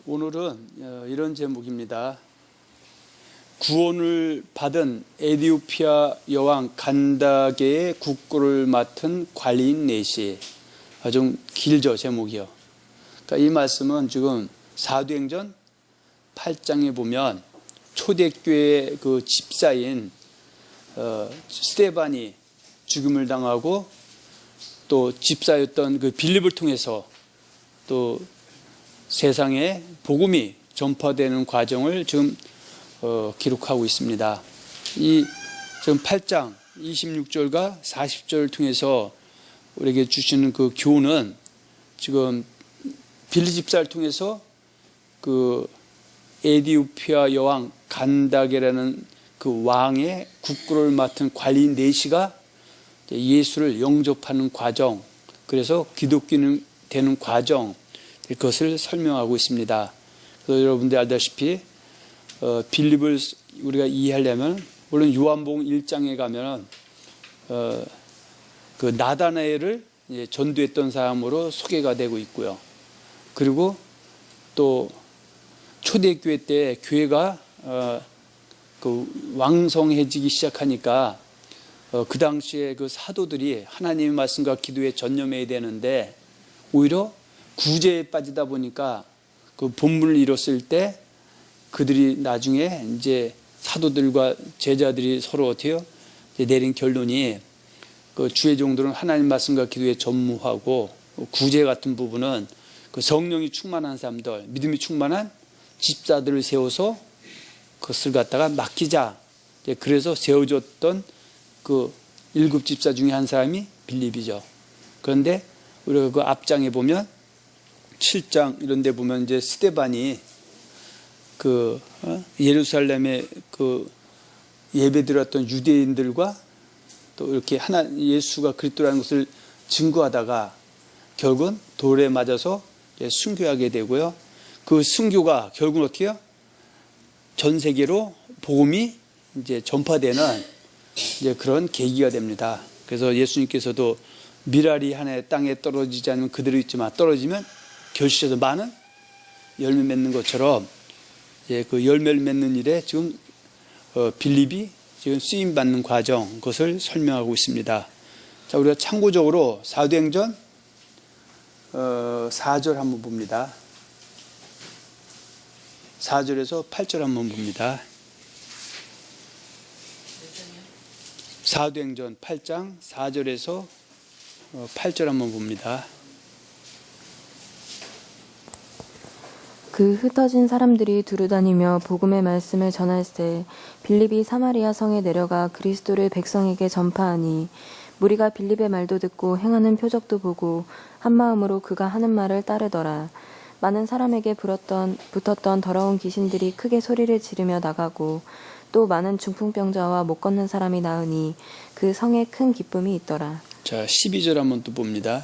오늘은 이런 제목입니다. 구원을 받은 에디오피아 여왕 간다게의 국고를 맡은 관리인 넷이. 좀 길죠, 제목이요. 그러니까 이 말씀은 지금 사도행전 8장에 보면 초대교회의 그 집사인 스데반이 죽임을 당하고 또 집사였던 그 빌립을 통해서 또 세상에 복음이 전파되는 과정을 지금 기록하고 있습니다. 이 지금 8장 26절과 40절을 통해서 우리에게 주시는 그 교훈은 지금 빌립 집사를 통해서 그 에디오피아 여왕 간다게라는 그 왕의 국고를 맡은 관리인 넷이가 예수를 영접하는 과정, 그래서 기독교는 되는 과정, 그것을 설명하고 있습니다. 그래서 여러분들 알다시피 빌립을 우리가 이해하려면 물론 요한복음 1장에 가면 그 나다나엘을 전도했던 사람으로 소개가 되고 있고요. 그리고 또 초대교회 때 교회가 그 왕성해지기 시작하니까 그 당시에 그 사도들이 하나님의 말씀과 기도에 전념해야 되는데 오히려 구제에 빠지다 보니까 그 본문을 이뤘을 때 그들이 나중에 이제 사도들과 제자들이 서로 어떻게 해요? 내린 결론이 그 주의 종들은 하나님 말씀과 기도에 전무하고 구제 같은 부분은 그 성령이 충만한 사람들, 믿음이 충만한 집사들을 세워서 그것을 갖다가 맡기자. 그래서 세워졌던 그 7 집사 중에 한 사람이 빌립이죠. 그런데 우리가 그 앞장에 보면 7장 이런 데 보면 이제 스데반이 그 예루살렘에 그 예배 드렸던 유대인들과 또 이렇게 예수가 그리스도라는 것을 증거하다가 결국은 돌에 맞아서 순교하게 되고요. 그 순교가 결국은 어떻게 해요? 전 세계로 복음이 이제 전파되는 이제 그런 계기가 됩니다. 그래서 예수님께서도 미랄이 하나의 땅에 떨어지지 않으면 그대로 있지만 떨어지면 결실에서 많은 열매 맺는 것처럼 그 열매를 맺는 일에 지금 빌립이 지금 쓰임 받는 과정, 그것을 설명하고 있습니다. 자, 우리가 참고적으로 사도행전 4절 한번 봅니다. 4절에서 8절 한번 봅니다. 사도행전 8장 4절에서 8절 한번 봅니다. 그 흩어진 사람들이 두루다니며 복음의 말씀을 전할세 빌립이 사마리아 성에 내려가 그리스도를 백성에게 전파하니 무리가 빌립의 말도 듣고 행하는 표적도 보고 한 마음으로 그가 하는 말을 따르더라. 많은 사람에게 붙었던 더러운 귀신들이 크게 소리를 지르며 나가고 또 많은 중풍병자와 못 걷는 사람이 나으니 그 성에 큰 기쁨이 있더라. 자, 12절 한번 또 봅니다.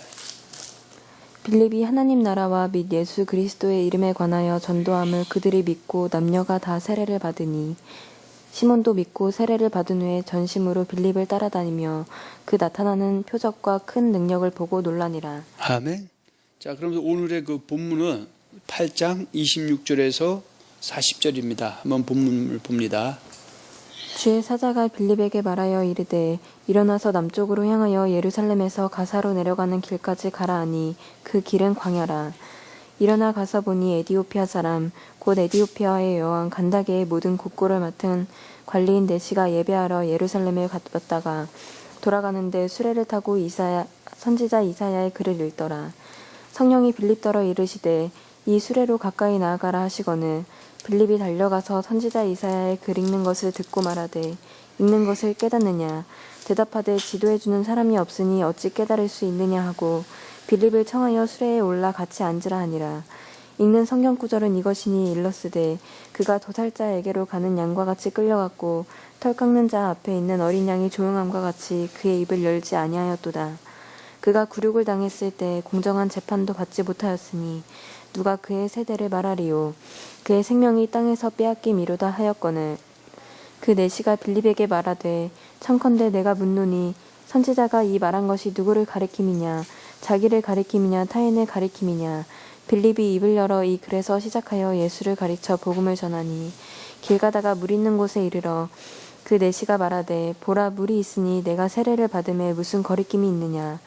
빌립이 하나님 나라와 및 예수 그리스도의 이름에 관하여 전도함을 그들이 믿고 남녀가 다 세례를 받으니 시몬도 믿고 세례를 받은 후에 전심으로 빌립을 따라다니며 그 나타나는 표적과 큰 능력을 보고 놀라니라. 아멘. 자, 그러면서 오늘의 그 본문은 8장 26절에서 40절입니다. 한번 본문을 봅니다. 주의 사자가 빌립에게 말하여 이르되 일어나서 남쪽으로 향하여 예루살렘에서 가사로 내려가는 길까지 가라 하니 그 길은 광야라. 일어나 가서 보니 에디오피아 사람 곧 에디오피아의 여왕 간다게의 모든 국고를 맡은 관리인 넷이가 예배하러 예루살렘에 갔다가 돌아가는데 수레를 타고 선지자 이사야의 글을 읽더라. 성령이 빌립더러 이르시되 이 수레로 가까이 나아가라 하시거늘 빌립이 달려가서 선지자 이사야의 글 읽는 것을 듣고 말하되 읽는 것을 깨닫느냐 대답하되 지도해주는 사람이 없으니 어찌 깨달을 수 있느냐 하고 빌립을 청하여 수레에 올라 같이 앉으라 하니라. 읽는 성경 구절은 이것이니 일러스되 그가 도살자에게로 가는 양과 같이 끌려갔고 털 깎는 자 앞에 있는 어린 양이 조용함과 같이 그의 입을 열지 아니하였도다. 그가 굴욕을 당했을 때 공정한 재판도 받지 못하였으니 누가 그의 세대를 말하리요. 그의 생명이 땅에서 빼앗김이로다 하였거늘 그 넷이가 빌립에게 말하되 청컨대 내가 묻노니 선지자가 이 말한 것이 누구를 가리킴이냐 자기를 가리킴이냐 타인을 가리킴이냐 빌립이 입을 열어 이 글에서 시작하여 예수를 가르쳐 복음을 전하니 길 가다가 물 있는 곳에 이르러 그 내시가 말하되 보라 물이 있으니 내가 세례를 받음에 무슨 거리낌이 있느냐.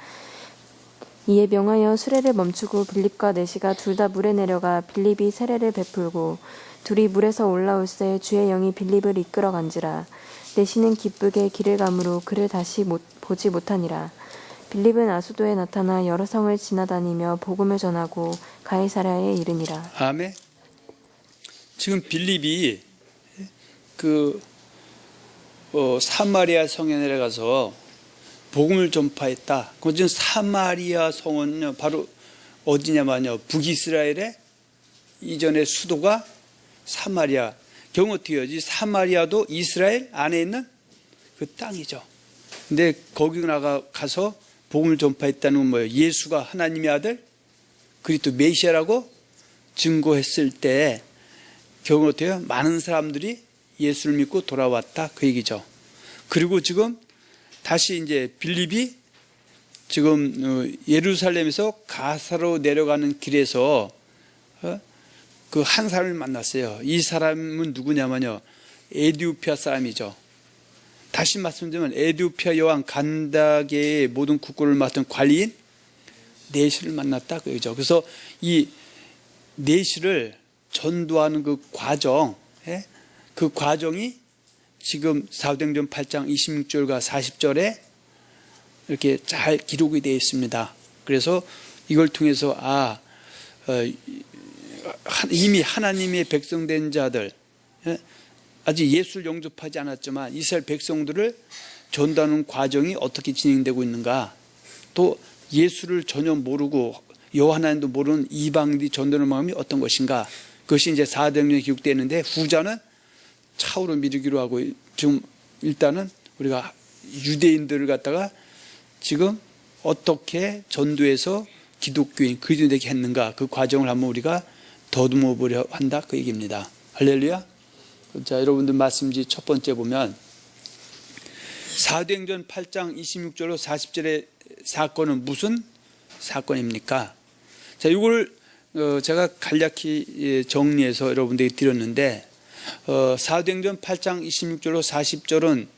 이에 명하여 수레를 멈추고 빌립과 내시가 둘 다 물에 내려가 빌립이 세례를 베풀고 둘이 물에서 올라올새 주의 영이 빌립을 이끌어 간지라. 내시는 기쁘게 길을 가므로 그를 다시 보지 못하니라. 빌립은 아수도에 나타나 여러 성을 지나다니며 복음을 전하고 가이사랴에 이르니라. 아멘. 지금 빌립이 사마리아 성에 내려가서 복음을 전파했다. 그 지금 사마리아 성은 바로 어디냐면요, 북이스라엘의 이전의 수도가 사마리아. 경우 어떻게 해야지? 사마리아도 이스라엘 안에 있는 그 땅이죠. 근데 거기 가서 복음을 전파했다는 건 뭐예요? 예수가 하나님의 아들 그리스도 메시아라고 증거했을 때 경우 어떻게 해요? 많은 사람들이 예수를 믿고 돌아왔다, 그 얘기죠. 그리고 지금 다시 이제 빌립이 지금 예루살렘에서 가사로 내려가는 길에서 그 한 사람을 만났어요. 이 사람은 누구냐면요, 에디오피아 사람이죠. 다시 말씀드리면 에디오피아 여왕 간다게의 모든 국고를 맡은 관리인 네시를 만났다, 그 얘기죠. 그래서 이 네시를 전도하는 그 과정, 그 과정이 지금 사도행전 8장 26절과 40절에 이렇게 잘 기록이 되어 있습니다. 그래서 이걸 통해서 이미 하나님의 백성된 자들, 아직 예수를 영접하지 않았지만 이스라엘 백성들을 전도하는 과정이 어떻게 진행되고 있는가, 또 예수를 전혀 모르고 여호와 하나님도 모르는 이방인들이 전도하는 마음이 어떤 것인가, 그것이 이제 사도행전에 기록되어 있는데, 후자는 차후로 미루기로 하고, 지금 일단은 우리가 유대인들을 갖다가 지금 어떻게 전도해서 기독교인 그리스도인 되게 했는가, 그 과정을 한번 우리가 더듬어 보려 한다, 그 얘기입니다. 할렐루야. 자, 여러분들 말씀지 첫 번째 보면 사도행전 8장 26절로 40절의 사건은 무슨 사건입니까? 자, 이걸 제가 간략히 정리해서 여러분들에게 드렸는데, 사도행전 8장 26절로 40절은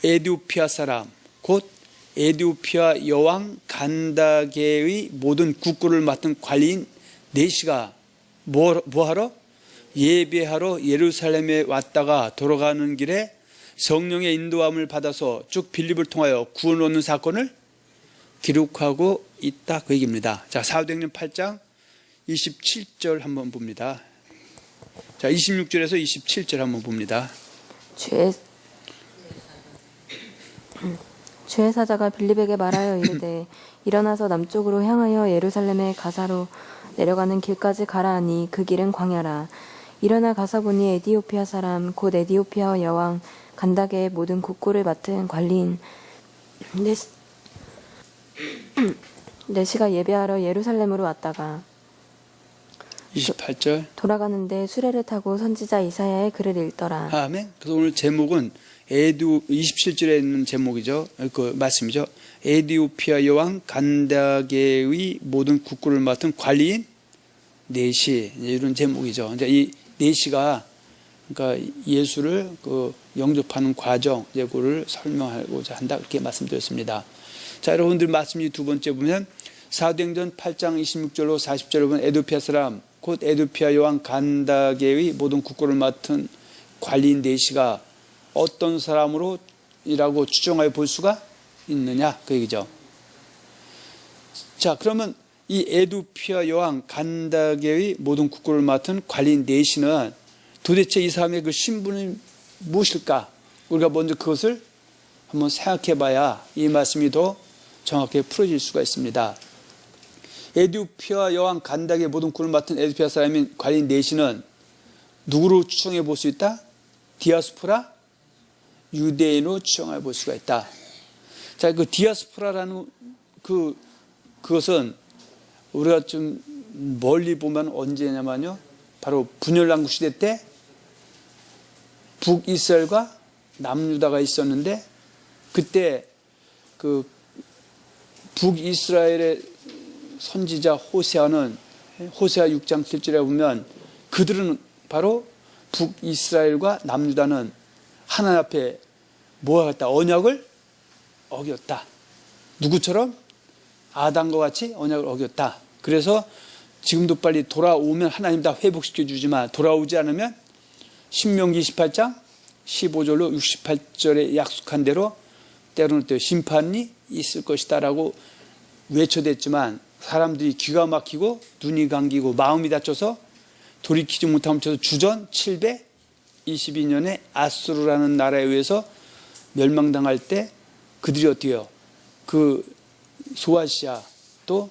에디오피아 사람, 곧 에디오피아 여왕 간다게의 모든 국고를 맡은 관리인 네시가 뭐하러? 예배하러 예루살렘에 왔다가 돌아가는 길에 성령의 인도함을 받아서 쭉 빌립을 통하여 구원 얻는 사건을 기록하고 있다, 그 얘기입니다. 자, 사도행전 8장 27절 한번 봅니다. 자, 26절에서 27절 한번 봅니다. 주의 사자가 빌립에게 말하여 이르되 일어나서 남쪽으로 향하여 예루살렘의 가사로 내려가는 길까지 가라 하니 그 길은 광야라. 일어나 가서 보니 에디오피아 사람 곧 에디오피아 여왕 간다게의 모든 국고를 맡은 관리인 네시가 예배하러 예루살렘으로 왔다가 28절 돌아가는데 수레를 타고 선지자 이사야의 글을 읽더라. 아멘. 그래서 오늘 제목은 27절에 있는 제목이죠. 그 말씀이죠. 에디오피아 여왕 간다게의 모든 국고를 맡은 관리인 네시, 이런 제목이죠. 이제 이 네시가 그러니까 예수를 영접하는 과정, 그걸 설명하고자 한다, 이렇게 말씀드렸습니다. 자, 여러분들 말씀이 두 번째 보면 사도행전 8장 26절로 40절을 보면 에디오피아 사람 곧 에디오피아 여왕 간다게의 모든 국고를 맡은 관리인 네시가 어떤 사람으로 이라고 추정하여 볼 수가 있느냐, 그 얘기죠. 자, 그러면 이 에디오피아 여왕 간다게의 모든 국고를 맡은 관리인 네시는 도대체 이 사람의 그 신분이 무엇일까? 우리가 먼저 그것을 한번 생각해 봐야 이 말씀이 더 정확하게 풀어질 수가 있습니다. 에디오피아 여왕 간다게의 모든 국고를 맡은 에디오피아 사람인 관리인 네시는 누구로 추정해 볼 수 있다? 디아스포라 유대인으로 추정해 볼 수가 있다. 자, 그 디아스포라라는 그것은 우리가 좀 멀리 보면 언제냐면요, 바로 분열왕국 시대 때 북이스라엘과 남유다가 있었는데, 그때 그 북이스라엘의 선지자 호세아는 호세아 6장 7절에 보면 그들은 바로 북이스라엘과 남유다는 하나님 앞에 뭐 하겠다? 언약을 어겼다. 누구처럼? 아담과 같이 언약을 어겼다. 그래서 지금도 빨리 돌아오면 하나님 다 회복시켜 주지만 돌아오지 않으면 신명기 28장 15절로 68절에 약속한 대로 때로는 또 심판이 있을 것이다 라고 외쳐댔지만 사람들이 귀가 막히고 눈이 감기고 마음이 다쳐서 돌이키지 못함으로 주전 722년에 아수르라는 나라에 의해서 멸망당할 때 그들이 어떻게 해요? 그 소아시아 또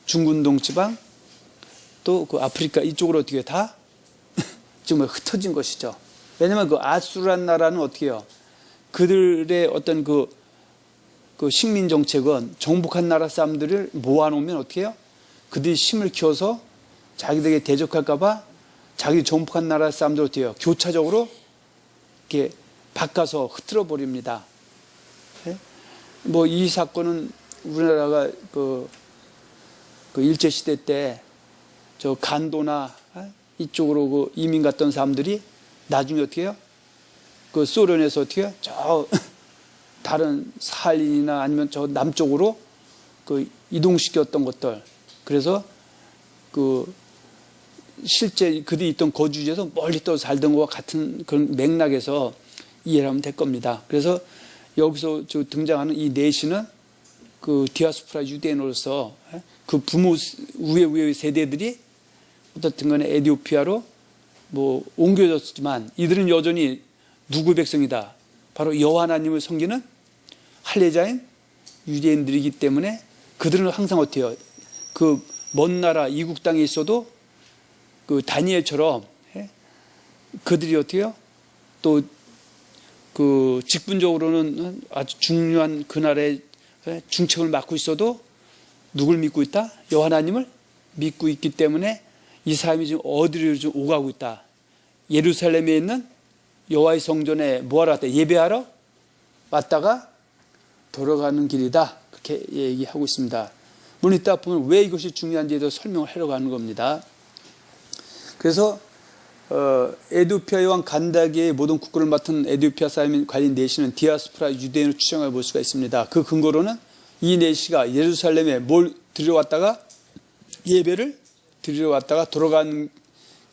중근동 지방 또 그 아프리카 이쪽으로 어떻게 다 지금 흩어진 것이죠. 왜냐하면 그 아수르라는 나라는 어떻게 해요? 그들의 어떤 그 식민 정책은 정복한 나라 사람들을 모아놓으면 어떻게 해요? 그들이 힘을 키워서 자기들에게 대적할까봐 자기 정복한 나라 사람들 어떻게 해요? 교차적으로 이렇게 바꿔서 흐트러 버립니다. 뭐 이 사건은 우리나라가 그 일제 시대 때 저 간도나 이쪽으로 그 이민 갔던 사람들이 나중에 어떻게 해요? 그 소련에서 어떻게 해요? 저 다른 사할린이나 아니면 저 남쪽으로 그 이동시켰던 것들. 그래서 그 실제 그들이 있던 거주지에서 멀리 떠 살던 것과 같은 그런 맥락에서 이해를 하면 될 겁니다. 그래서 여기서 저 등장하는 이 내시는 그 디아스포라 유대인으로서 그 부모 우의 세대들이 어떻든 간에 에티오피아로 뭐 옮겨졌지만 이들은 여전히 누구 백성이다? 바로 여호와 하나님을 섬기는 할례자인 유대인들이기 때문에 그들은 항상 어때요? 그 먼 나라 이국 땅에 있어도 그 다니엘처럼 그들이 어때요? 또 그 직분적으로는 아주 중요한 그 나라의 중책을 맡고 있어도 누굴 믿고 있다? 여호와 하나님을 믿고 있기 때문에 이 사람이 지금 어디로 좀 오가고 있다? 예루살렘에 있는 여호와의 성전에 뭐하러 왔다? 예배하러 왔다가 돌아가는 길이다. 그렇게 얘기하고 있습니다. 물론 이따 보면 왜 이것이 중요한지에 대해서 설명을 하려고 하는 겁니다. 그래서 에티오피아 왕 간다기의 모든 국군을 맡은 에티오피아 사람인 관련 내시는 디아스포라 유대인을 추정해 볼 수가 있습니다. 그 근거로는 이 내시가 예루살렘에 뭘 드리러 왔다가 예배를 드리러 왔다가 돌아가는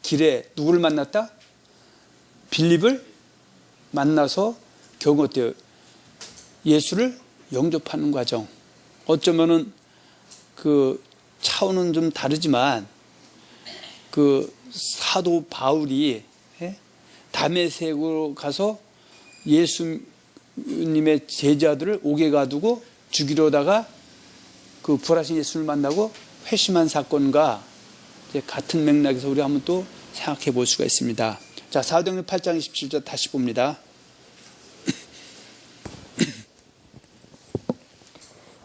길에 누구를 만났다? 빌립을 만나서 결국 어때요? 예수를 영접하는 과정. 어쩌면은 그 차원은 좀 다르지만 그 사도 바울이 다메섹으로 가서 예수님의 제자들을 옥에 가두고 죽이려다가 그 부활하신 예수를 만나고 회심한 사건과 이제 같은 맥락에서 우리 한번 또 생각해 볼 수가 있습니다. 자, 사도행전 8장 27절 다시 봅니다.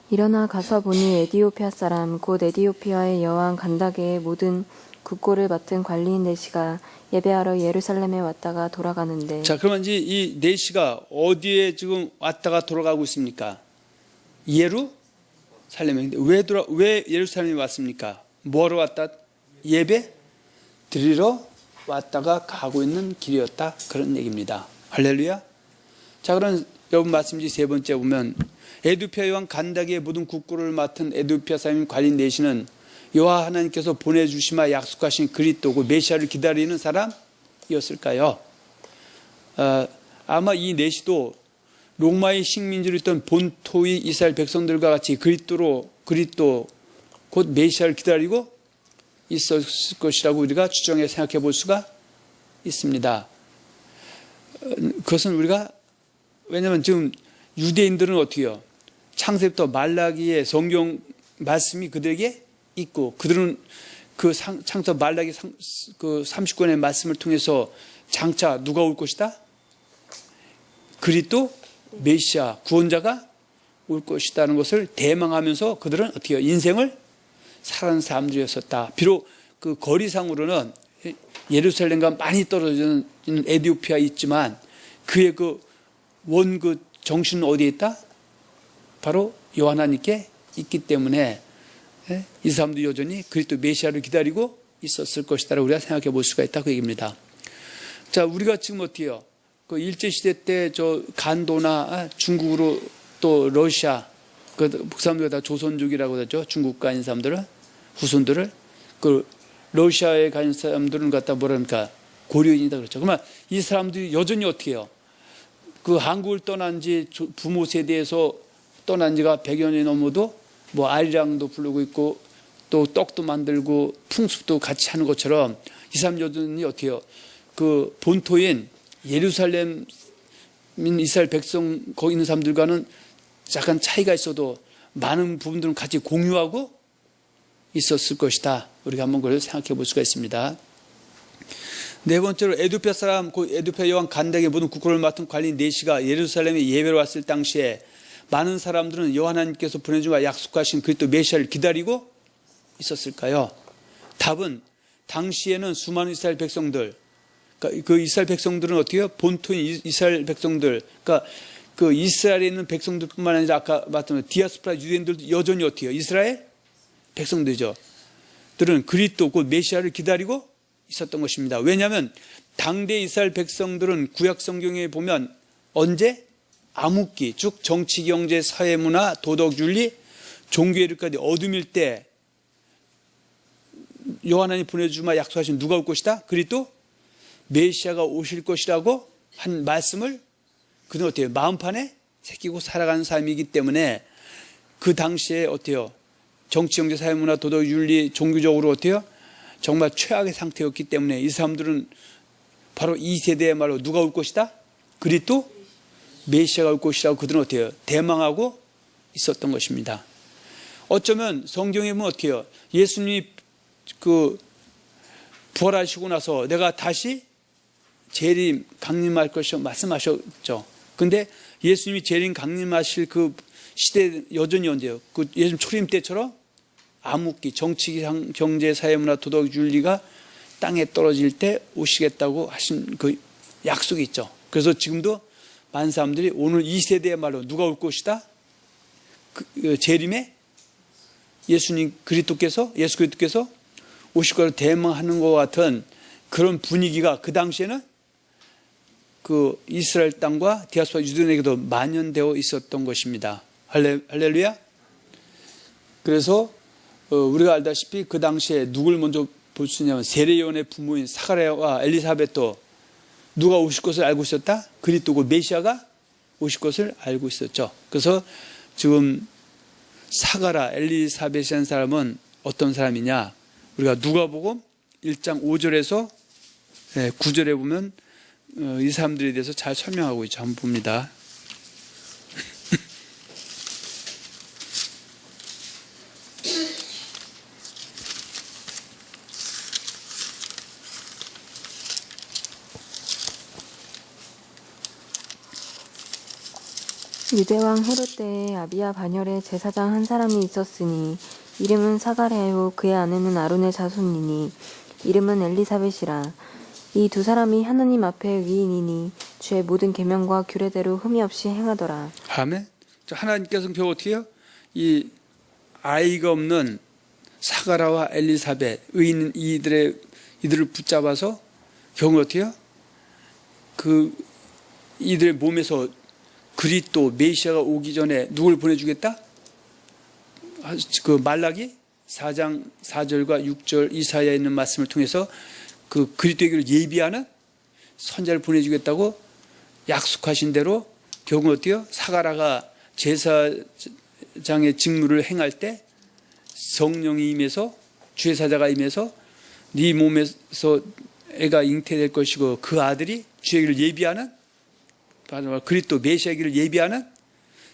일어나 가서 보니 에디오피아 사람 곧 에디오피아의 여왕 간다게의 모든 국고를 맡은 관리인 내시가 예배하러 예루살렘에 왔다가 돌아가는데. 자, 그러면 이제 이 내시가 어디에 지금 왔다가 돌아가고 있습니까? 예루살렘에. 왜 예루살렘에 왔습니까? 뭐하러 왔다? 예배 드리러 왔다가 가고 있는 길이었다. 그런 얘기입니다. 할렐루야. 자, 그럼 여러분 말씀지 세 번째 보면 에티오피아 왕 간다기의 모든 국고를 맡은 에티오피아 사람인 관리인 내시는 여호와 하나님께서 보내주시마 약속하신 그리스도고 메시아를 기다리는 사람이었을까요? 아마 이 내시도 로마의 식민지로 있던 본토의 이스라엘 백성들과 같이 그리스도 곧 메시아를 기다리고 있었을 것이라고 우리가 추정해 생각해 볼 수가 있습니다. 그것은 우리가 왜냐하면 지금 유대인들은 어떻게 해요? 창세부터 말라기의 성경 말씀이 그들에게 있고 그들은 그 창세부터 말라기 그 30권의 말씀을 통해서 장차 누가 올 것이다? 그리스도 메시아 구원자가 올 것이다는 것을 대망하면서 그들은 어떻게 해요? 인생을 살아가는 사람들이었었다. 비록 그 거리상으로는 예루살렘과 많이 떨어져 있는 에티오피아에 있지만 그의 그 정신은 어디에 있다? 바로 여호와 하나님께 있기 때문에 예? 이 사람도 여전히 그리스도 메시아를 기다리고 있었을 것이다라고 우리가 생각해 볼 수가 있다 그 얘기입니다. 자, 우리가 지금 어때요? 그 일제시대 때 저 간도나 중국으로 또 러시아, 그 사람들 다 조선족이라고 하죠. 중국 가 있는 사람들은, 후손들을. 그 러시아에 가 있는 사람들은 갖다 뭐랄까, 고려인이다 그렇죠. 그러면 이 사람들이 여전히 어떻게 해요? 그 한국을 떠난 지 부모 세대에서 떠난 지가 100여 년이 넘어도 뭐 아리랑도 부르고 있고 또 떡도 만들고 풍습도 같이 하는 것처럼 이 사람 여전히 어떻게 해요? 그 본토인 예루살렘 이스라엘 백성 거기 있는 사람들과는 약간 차이가 있어도 많은 부분들은 같이 공유하고 있었을 것이다. 우리가 한번 그걸 생각해 볼 수가 있습니다. 네 번째로 에두페 사람, 그 에두페 여왕 간닥의 모든 국호를 맡은 관리인 네시가 예루살렘에 예배로 왔을 당시에 많은 사람들은 여호와 하나님께서 보내주마 약속하신 그리스도 메시아를 기다리고 있었을까요? 답은 당시에는 수많은 이스라엘 백성들, 그러니까 그 이스라엘 백성들은 어떻게 해요? 본토인 이스라엘 백성들, 그러니까 그 이스라엘에 있는 백성들뿐만 아니라 아까 말했던 디아스포라 유대인들도 여전히 어떻게 해요? 이스라엘 백성들이죠. 들은 그리스도 곧 메시아를 기다리고 있었던 것입니다. 왜냐하면 당대 이스라엘 백성들은 구약 성경에 보면 언제? 암흑기, 즉 정치, 경제, 사회, 문화, 도덕, 윤리, 종교의료까지 어둠일 때 여호와 하나님 보내주마 약속하신 누가 올 것이다? 그리스도 메시아가 오실 것이라고 한 말씀을 그는 어때요? 마음판에 새기고 살아가는 삶이기 때문에 그 당시에 어때요? 정치, 경제, 사회, 문화, 도덕, 윤리, 종교적으로 어때요? 정말 최악의 상태였기 때문에 이 사람들은 바로 이 세대의 말로 누가 올 것이다? 그리스도 메시아가 올 것이라고 그들은 어떻게 해요? 대망하고 있었던 것입니다. 어쩌면 성경에 보면 어떻게 해요? 예수님이 그 부활하시고 나서 내가 다시 재림 강림할 것이라고 말씀하셨죠. 근데 예수님이 재림 강림하실 그 시대 여전히 언제요? 그 예수님 초림 때처럼 암흑기, 정치, 경제, 사회, 문화, 도덕, 윤리가 땅에 떨어질 때 오시겠다고 하신 그 약속이 있죠. 그래서 지금도 많은 사람들이 오늘 이 세대의 말로 누가 올 것이다? 재림에 예수님 그리스도께서 예수 그리스도께서 오실 것을 대망하는 것 같은 그런 분위기가 그 당시에는 그 이스라엘 땅과 디아스포라 유대인에게도 만연되어 있었던 것입니다. 할렐루야. 그래서 우리가 알다시피 그 당시에 누굴 먼저 볼 수 있냐면 세례요한의 부모인 사가랴와 엘리사벳도 누가 오실 것을 알고 있었다? 그리스도고 메시아가 오실 것을 알고 있었죠. 그래서 지금 사가랴, 엘리사벳이라는 사람은 어떤 사람이냐? 우리가 누가복음 1장 5절에서 9절에 보면 이 사람들에 대해서 잘 설명하고 있죠. 한번 봅니다. 유대왕 헤롯 때에 아비야 반열에 제사장 한 사람이 있었으니 이름은 사가랴요 그의 아내는 아론의 자손이니 이름은 엘리사벳이라. 이 두 사람이 하나님 앞에 의인이니 주의 모든 계명과 규례대로 흠이 없이 행하더라. 아멘. 하나님께서는 결국 어떻게 해요? 이 아이가 없는 사가랴와 엘리사벳 의인 이들을 붙잡아서 결국 어떻게 해요? 그 이들의 몸에서 그리스도 메시아가 오기 전에 누굴 보내주겠다? 그 말라기 4장 4절과 6절 이사야에 있는 말씀을 통해서 그 그리스도에게로 예비하는 선자를 보내주겠다고 약속하신 대로 결국은 어때요? 사가랴가 제사장의 직무를 행할 때 성령이 임해서 주의 사자가 임해서 네 몸에서 애가 잉태될 것이고 그 아들이 주에게를 예비하는 그리스도 메시아에게를 예비하는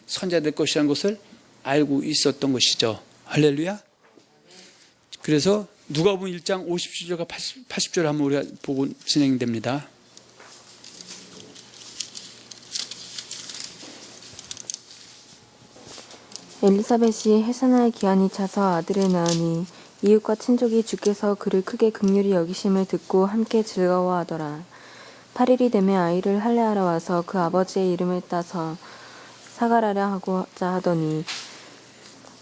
선자 될 것이라는 것을 알고 있었던 것이죠. 할렐루야. 그래서 누가복음 1장 57절과 80절 한번 우리가 보고 진행됩니다. 엘리사벳이 해산할 기한이 차서 아들을 낳으니 이웃과 친족이 주께서 그를 크게 긍휼히 여기심을 듣고 함께 즐거워하더라. 8일이 되매 아이를 할례하러 와서 그 아버지의 이름을 따서 사가랴라 하고자 하더니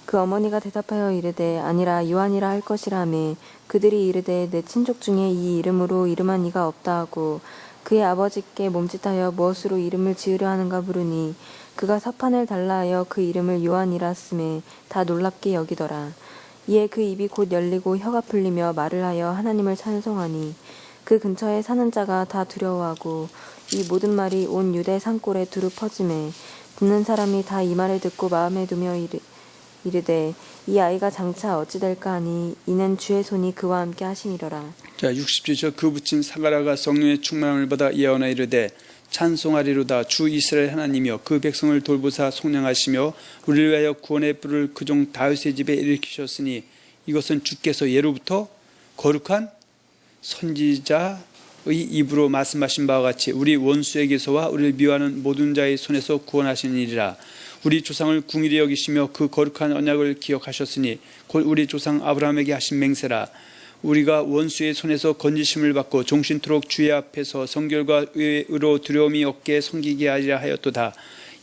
그 어머니가 대답하여 이르되 아니라 요한이라 할 것이라 하매 그들이 이르되 내 친족 중에 이 이름으로 이름한 이가 없다 하고 그의 아버지께 몸짓하여 무엇으로 이름을 지으려 하는가 물으니 그가 서판을 달라 하여 그 이름을 요한이라 쓰매 다 놀랍게 여기더라. 이에 그 입이 곧 열리고 혀가 풀리며 말을 하여 하나님을 찬송하니 그 근처에 사는 자가 다 두려워하고 이 모든 말이 온 유대 산골에 두루 퍼지매 듣는 사람이 다 이 말을 듣고 마음에 두며 이르되 이 아이가 장차 어찌 될까 하니 이는 주의 손이 그와 함께 하시니라. 자, 60절 그 붙인 사가라가 성령의 충만함을 받아 예언하 이르되 찬송하리로다. 주 이스라엘 하나님이여 그 백성을 돌보사 속량하시며 우리를 위하여 구원의 뿔을 그 종 다윗의 집에 일으키셨으니 이것은 주께서 예로부터 거룩한 선지자의 입으로 말씀하신 바와 같이 우리 원수에게서와 우리를 미워하는 모든 자의 손에서 구원하시니라. 우리 조상을 궁일히 여기시며 그 거룩한 언약을 기억하셨으니 곧 우리 조상 아브라함에게 하신 맹세라. 우리가 원수의 손에서 건지심을 받고 종신토록 주의 앞에서 성결과 의로 두려움이 없게 섬기게 하리라 하였도다.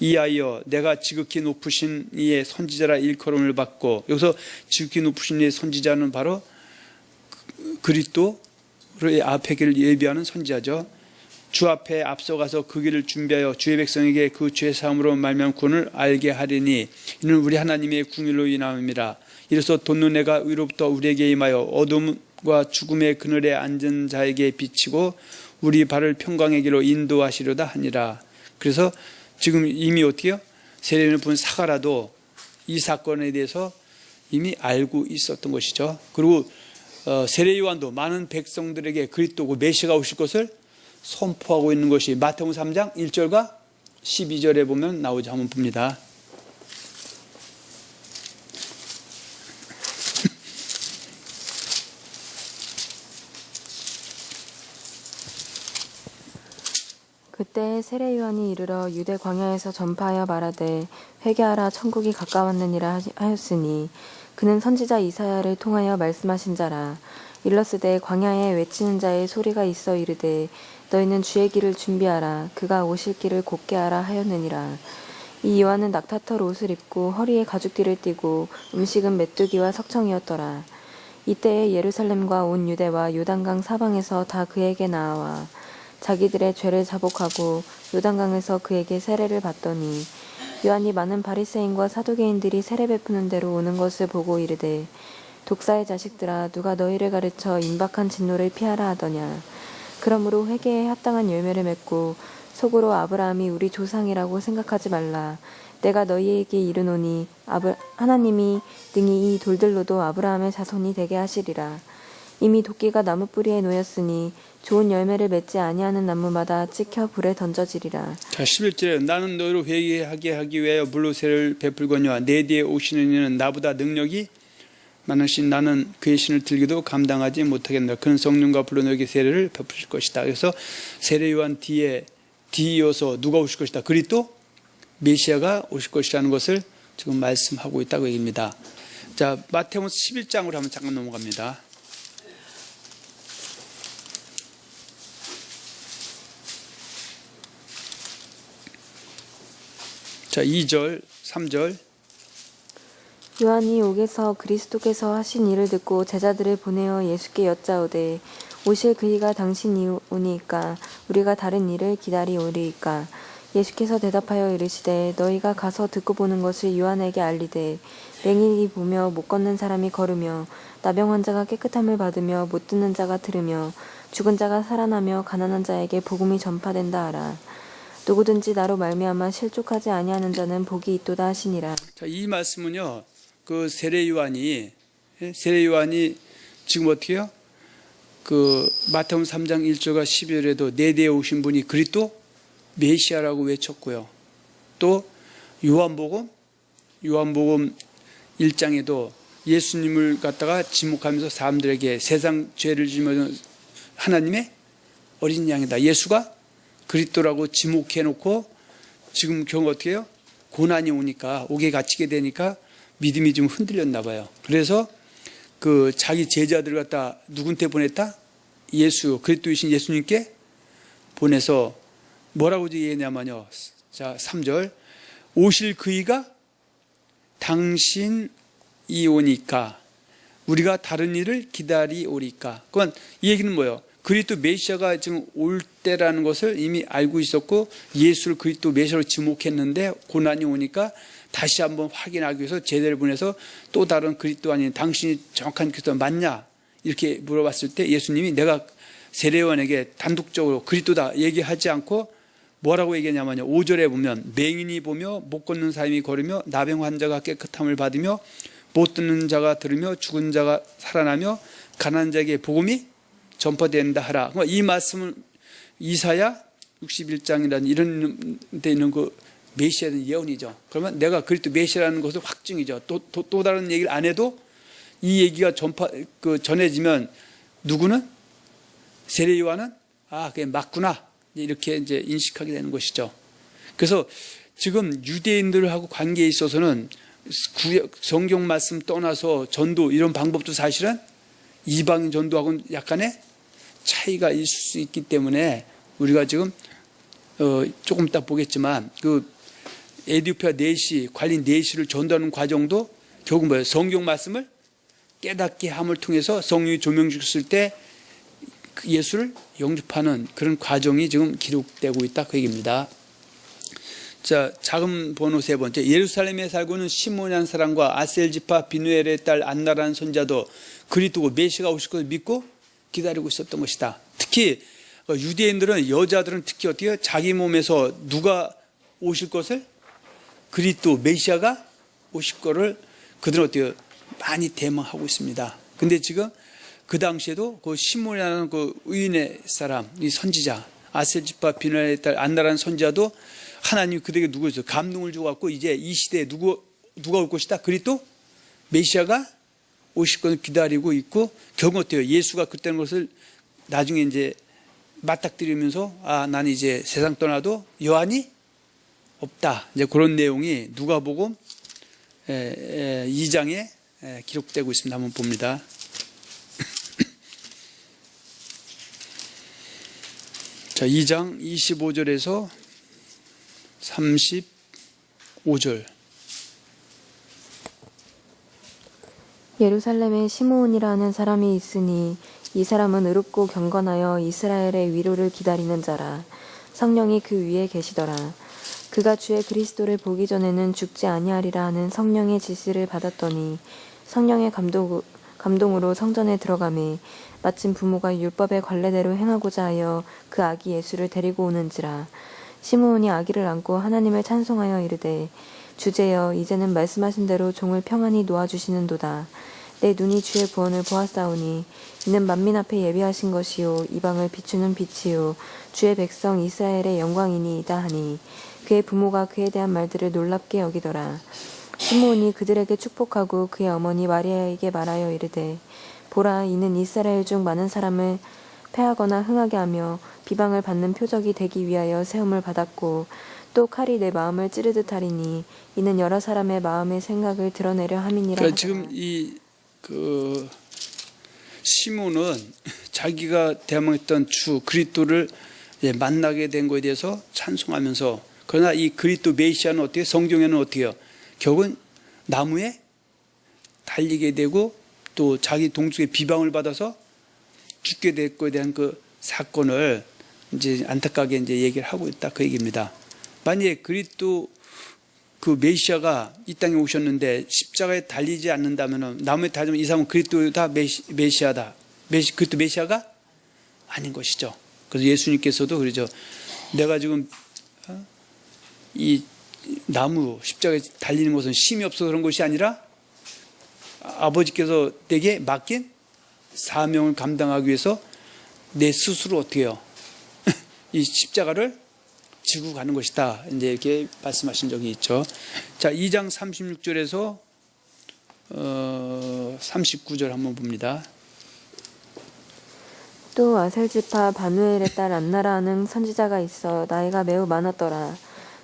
이하여 내가 지극히 높으신 이의 선지자라 일컬음을 받고, 여기서 지극히 높으신 이의 선지자는 바로 그리스도의 앞에 길을 예비하는 선지자죠. 주 앞에 앞서가서 그 길을 준비하여 주의 백성에게 그 죄 사함으로 말미암은 구원을 알게 하리니 이는 우리 하나님의 궁율로 인함이라. 이로써 돋는 해가 위로부터 우리에게 임하여 어둠과 죽음의 그늘에 앉은 자에게 비치고 우리 발을 평강의 길로 인도하시려다 하니라. 그래서 지금 이미 어떻게요? 세례요한을 본 사가라도 이 사건에 대해서 이미 알고 있었던 것이죠. 그리고 세례요한도 많은 백성들에게 그리스도고 메시아가 오실 것을 선포하고 있는 것이 마태복음 3장 1절과 12절에 보면 나오죠. 한번 봅니다. 그때 세례 요한이 이르러 유대 광야에서 전파하여 말하되 회개하라 천국이 가까웠느니라 하였으니 그는 선지자 이사야를 통하여 말씀하신 자라. 일러스되 광야에 외치는 자의 소리가 있어 이르되 너희는 주의 길을 준비하라 그가 오실 길을 곧게 하라 하였느니라. 이 요한은 낙타털 옷을 입고 허리에 가죽띠를 띠고 음식은 메뚜기와 석청이었더라. 이때에 예루살렘과 온 유대와 요단강 사방에서 다 그에게 나아와 자기들의 죄를 자복하고 요단강에서 그에게 세례를 받더니 요한이 많은 바리새인과 사두개인들이 세례 베푸는 대로 오는 것을 보고 이르되 독사의 자식들아 누가 너희를 가르쳐 임박한 진노를 피하라 하더냐. 그러므로 회개에 합당한 열매를 맺고 속으로 아브라함이 우리 조상이라고 생각하지 말라. 내가 너희에게 이르노니 하나님이 능히 이 돌들로도 아브라함의 자손이 되게 하시리라. 이미 도끼가 나무 뿌리에 놓였으니 좋은 열매를 맺지 아니하는 나무마다 찍혀 불에 던져지리라. 자, 11절에 나는 너희를 회개하게 하기 위하여 물로 세례를 베풀거니와 내 뒤에 오시는 이는 나보다 능력이 많으신 나는 그의 신을 들기도 감당하지 못하겠노라. 그는 성령과 불로 너에게 세례를 베푸실 것이다. 그래서 세례 요한 뒤에 뒤이어서 누가 오실 것이다. 그리스도 메시아가 오실 것이라는 것을 지금 말씀하고 있다고 얘기입니다. 자, 마태복음 11장으로 한번 잠깐 넘어갑니다. 자, 2절, 3절. 요한이 옥에서 그리스도께서 하신 일을 듣고 제자들을 보내어 예수께 여짜오되 오실 그이가 당신이 오니까 우리가 다른 일을 기다리오리이까. 예수께서 대답하여 이르시되 너희가 가서 듣고 보는 것을 요한에게 알리되 맹인이 보며 못 걷는 사람이 걸으며 나병 환자가 깨끗함을 받으며 못 듣는 자가 들으며 죽은 자가 살아나며 가난한 자에게 복음이 전파된다 하라. 누구든지 나로 말미암아 실족하지 아니하는 자는 복이 있도다 하시니라. 자, 이 말씀은요, 그 세례 요한이 지금 어떻게요? 그 마태복음 3장 1절과 12절에도 내 뒤에 오신 분이 그리스도 메시아라고 외쳤고요. 또 요한복음 1장에도 예수님을 갖다가 지목하면서 사람들에게 세상 죄를 지면서 하나님의 어린 양이다. 예수가 그리스도라고 지목해 놓고 지금 경우 어떻게 해요? 고난이 오니까 옥에 갇히게 되니까 믿음이 좀 흔들렸나 봐요. 그래서 그 자기 제자들을 갖다 누군테 보냈다? 그리스도이신 예수님께 보내서 뭐라고 얘기했냐면요. 자, 3절. 오실 그이가 당신 오니까 우리가 다른 일을 기다리오리까. 그건 이 얘기는 뭐예요? 그리스도 메시아가 지금 올 때라는 것을 이미 알고 있었고 예수를 그리스도 메시아로 지목했는데 고난이 오니까 다시 한번 확인하기 위해서 제자를 보내서 또 다른 그리스도 아닌 당신이 정확한 그리스도 맞냐? 이렇게 물어봤을 때 예수님이 내가 세례요한에게 단독적으로 그리스도다 얘기하지 않고 뭐라고 얘기하냐면요. 5절에 보면 맹인이 보며 못 걷는 사람이 걸으며 나병 환자가 깨끗함을 받으며 못 듣는 자가 들으며 죽은 자가 살아나며 가난한 자에게 복음이 전파된다 하라. 이 말씀은 이사야 61장이라는 이런 데 있는 그 메시아에 대한 예언이죠. 그러면 내가 그리스도 메시아라는 것을 확증이죠. 또 다른 얘기를 안 해도 이 얘기가 전해지면 누구는 세례 요한은 그게 맞구나 이렇게 이제 인식하게 되는 것이죠. 그래서 지금 유대인들하고 관계에 있어서는 성경 말씀 떠나서 전도 이런 방법도 사실은 이방인 전도하고는 약간의 차이가 있을 수 있기 때문에 우리가 지금 조금 이따 보겠지만 그 에디오피아 내시 관리 내시를 전도하는 과정도 결국 뭐예요? 성경 말씀을 깨닫게 함을 통해서 성령이 조명 주셨을 때 예수를 영접하는 그런 과정이 지금 기록되고 있다 그 얘기입니다. 자, 작은 번호 세 번째. 예루살렘에 살고는 시몬이라는 사람과 아셀 지파 비누엘의 딸 안나라는 손자도 그리스도 메시아가 오실 것을 믿고 기다리고 있었던 것이다. 특히 유대인들은 여자들은 특히 어떻게 해요? 자기 몸에서 누가 오실 것을 그리스도 메시아가 오실 것을 그들은 어떻게 해요? 많이 대망하고 있습니다. 근데 지금 그 당시에도 그 시몬이라는 그 의인의 사람, 이 선지자, 아셀 지파 비누엘의 딸 안나라는 선지자도 하나님이 그들에게 누구 줬어요? 감동을 주고갖고 이제 이 시대에 누가 올 것이다? 그리스도 메시아가 오실 것을 기다리고 있고 결국 어때요? 예수가 그때는 것을 나중에 이제 맞닥뜨리면서 나는 이제 세상 떠나도 여한이 없다. 이제 그런 내용이 누가복음 2장에 기록되고 있습니다. 한번 봅니다. 자, 2장 25절에서 35절. 예루살렘에 시므온이라는 사람이 있으니 이 사람은 의롭고 경건하여 이스라엘의 위로를 기다리는 자라. 성령이 그 위에 계시더라. 그가 주의 그리스도를 보기 전에는 죽지 아니하리라 하는 성령의 지시를 받았더니 성령의 감동으로 성전에 들어가매 마침 부모가 율법의 관례대로 행하고자 하여 그 아기 예수를 데리고 오는지라. 시므온이 아기를 안고 하나님을 찬송하여 이르되 주제여 이제는 말씀하신 대로 종을 평안히 놓아주시는도다. 내 눈이 주의 구원을 보았사오니 이는 만민 앞에 예비하신 것이요 이방을 비추는 빛이요 주의 백성 이스라엘의 영광이니이다 하니 그의 부모가 그에 대한 말들을 놀랍게 여기더라. 시므온이 그들에게 축복하고 그의 어머니 마리아에게 말하여 이르되 보라 이는 이스라엘 중 많은 사람을 패하거나 흥하게 하며 비방을 받는 표적이 되기 위하여 세움을 받았고 또 칼이 내 마음을 찌르듯 하리니 이는 여러 사람의 마음의 생각을 드러내려 함이니라. 그러니까 지금 이 시몬은 자기가 대망했던 주 그리스도를 만나게 된 것에 대해서 찬송하면서 그러나 이 그리스도 메시아는 어떻게 성경에는 어떻게 해요? 결국은 나무에 달리게 되고 또 자기 동족의 비방을 받아서 죽게 될 것에 대한 그 사건을 이제 안타깝게 이제 얘기를 하고 있다 그 얘기입니다. 만약에 그리스도 그 메시아가 이 땅에 오셨는데 십자가에 달리지 않는다면 나무에 달리면 이 사람은 그리스도다 메시아다. 그리스도 메시아가 아닌 것이죠. 그래서 예수님께서도 그러죠. 내가 지금 이 나무 십자가에 달리는 것은 힘이 없어서 그런 것이 아니라 아버지께서 내게 맡긴 사명을 감당하기 위해서 내 스스로 어떻게 해요? 이 십자가를 지고 가는 것이다. 이제 이렇게 말씀하신 적이 있죠. 자, 2장 36절에서 39절 한번 봅니다. 또 아셀지파 바누엘의 딸 안나라 하는 선지자가 있어 나이가 매우 많았더라.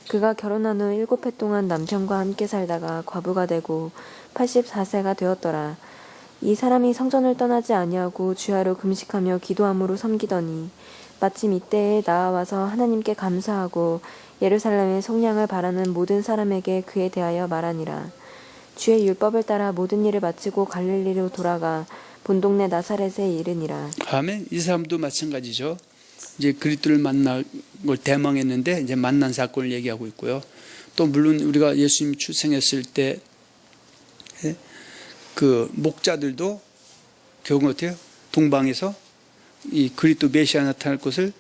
그가 결혼한 후 7해 동안 남편과 함께 살다가 과부가 되고 84세가 되었더라. 이 사람이 성전을 떠나지 아니하고 주야로 금식하며 기도함으로 섬기더니 마침 이때에 나아와서 하나님께 감사하고 예루살렘의 속량을 바라는 모든 사람에게 그에 대하여 말하니라. 주의 율법을 따라 모든 일을 마치고 갈릴리로 돌아가 본 동네 나사렛에 이르니라. 아멘. 이 사람도 마찬가지죠. 이제 그리스도를 만날 걸 대망했는데 이제 만난 사건을 얘기하고 있고요. 또 물론 우리가 예수님 출생했을 때 그 목자들도 결국 어때요? 동방에서 이 그리스도 메시아 나타날 것을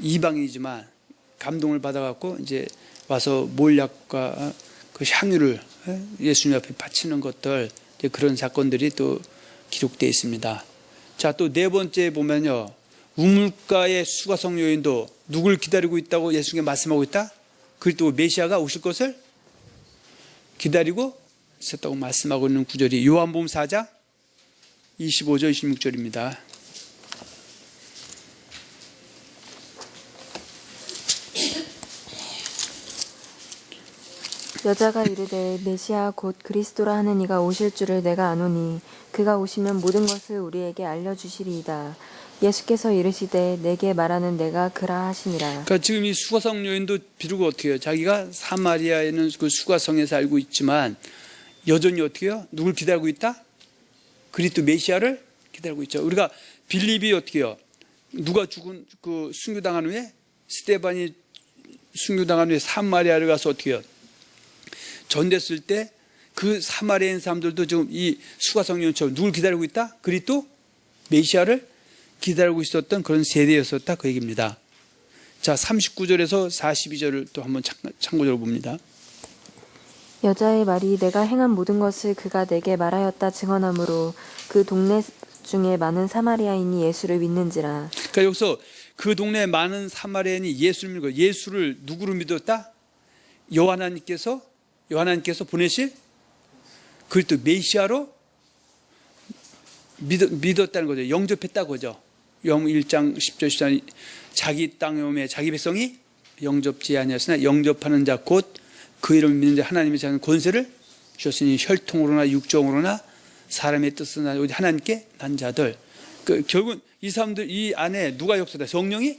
이방인이지만 감동을 받아갖고 이제 와서 몰약과 그 향유를 예수님 앞에 바치는 것들, 그런 사건들이 또 기록되어 있습니다. 자, 또 네 번째 보면요, 우물가의 수가성 여인도 누굴 기다리고 있다고 예수님께 말씀하고 있다? 그리스도 메시아가 오실 것을 기다리고 있었다고 말씀하고 있는 구절이 요한복음 4장 25절 26절입니다. 여자가 이르되 메시아 곧 그리스도라 하는 이가 오실 줄을 내가 아노니 그가 오시면 모든 것을 우리에게 알려주시리이다. 예수께서 이르시되 내게 말하는 내가 그라 하시니라. 그러니까 지금 이 수가성 여인도 비록 어떻게 해요? 자기가 사마리아에는 그 수가성에 살고 있지만 여전히 어떻게 해요? 누굴 기다리고 있다? 그리스도 메시아를 기다리고 있죠. 우리가 빌립이 어떻게 해요? 누가 죽은 그 순교당한 후에 스데반이 순교당한 후에 사마리아를 가서 어떻게 해요? 전됐을 때 그 사마리아인 사람들도 지금 이 수가성 여인처럼 누굴 기다리고 있다? 그리스도 메시아를 기다리고 있었던 그런 세대였었다, 그 얘기입니다. 자, 39절에서 42절을 또 한번 참고적으로 봅니다. 여자의 말이 내가 행한 모든 것을 그가 내게 말하였다 증언하므로 그 동네 중에 많은 사마리아인이 예수를 믿는지라. 그러니까 여기서 그 동네에 많은 사마리아인이 예수를 믿고, 예수를 누구로 믿었다? 요한님께서 보내실 그리스도 메시아로 믿었다는 거죠. 영접했다고 하죠. 요한 1장 10절 14절 자기 땅에 오매 자기 백성이 영접지 아니하였으나 영접하는 자 곧 그 이름을 믿는 자 하나님의 자는 권세를 주셨으니 혈통으로나 육정으로나 사람의 뜻으로나 하나님께 난 자들. 결국은 이 사람들 이 안에 누가 역사다? 성령이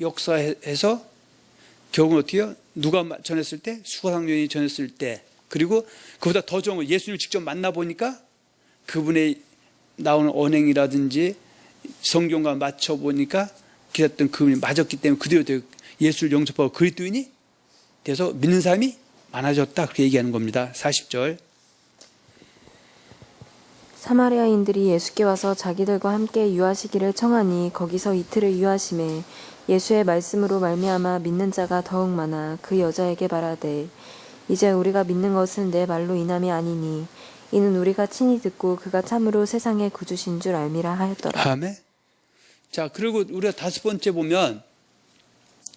역사해서 결국은 어떻게 해요? 누가 전했을 때? 수가성 여인이 전했을 때. 그리고 그보다 더 좋은 거 예수님을 직접 만나보니까 그분의 나오는 언행이라든지 성경과 맞춰보니까 기다렸던 그분이 맞았기 때문에 그대로 예수를 영접하고 그리스도인이 돼서 믿는 사람이 많아졌다, 그렇게 얘기하는 겁니다. 40절. 사마리아인들이 예수께 와서 자기들과 함께 유하시기를 청하니 거기서 이틀을 유하심에 예수의 말씀으로 말미암아 믿는 자가 더욱 많아 그 여자에게 말하되 이제 우리가 믿는 것은 내 말로 인함이 아니니 이는 우리가 친히 듣고 그가 참으로 세상의 구주신 줄 알미라 하였더라. 아멘. 자, 그리고 우리가 다섯 번째 보면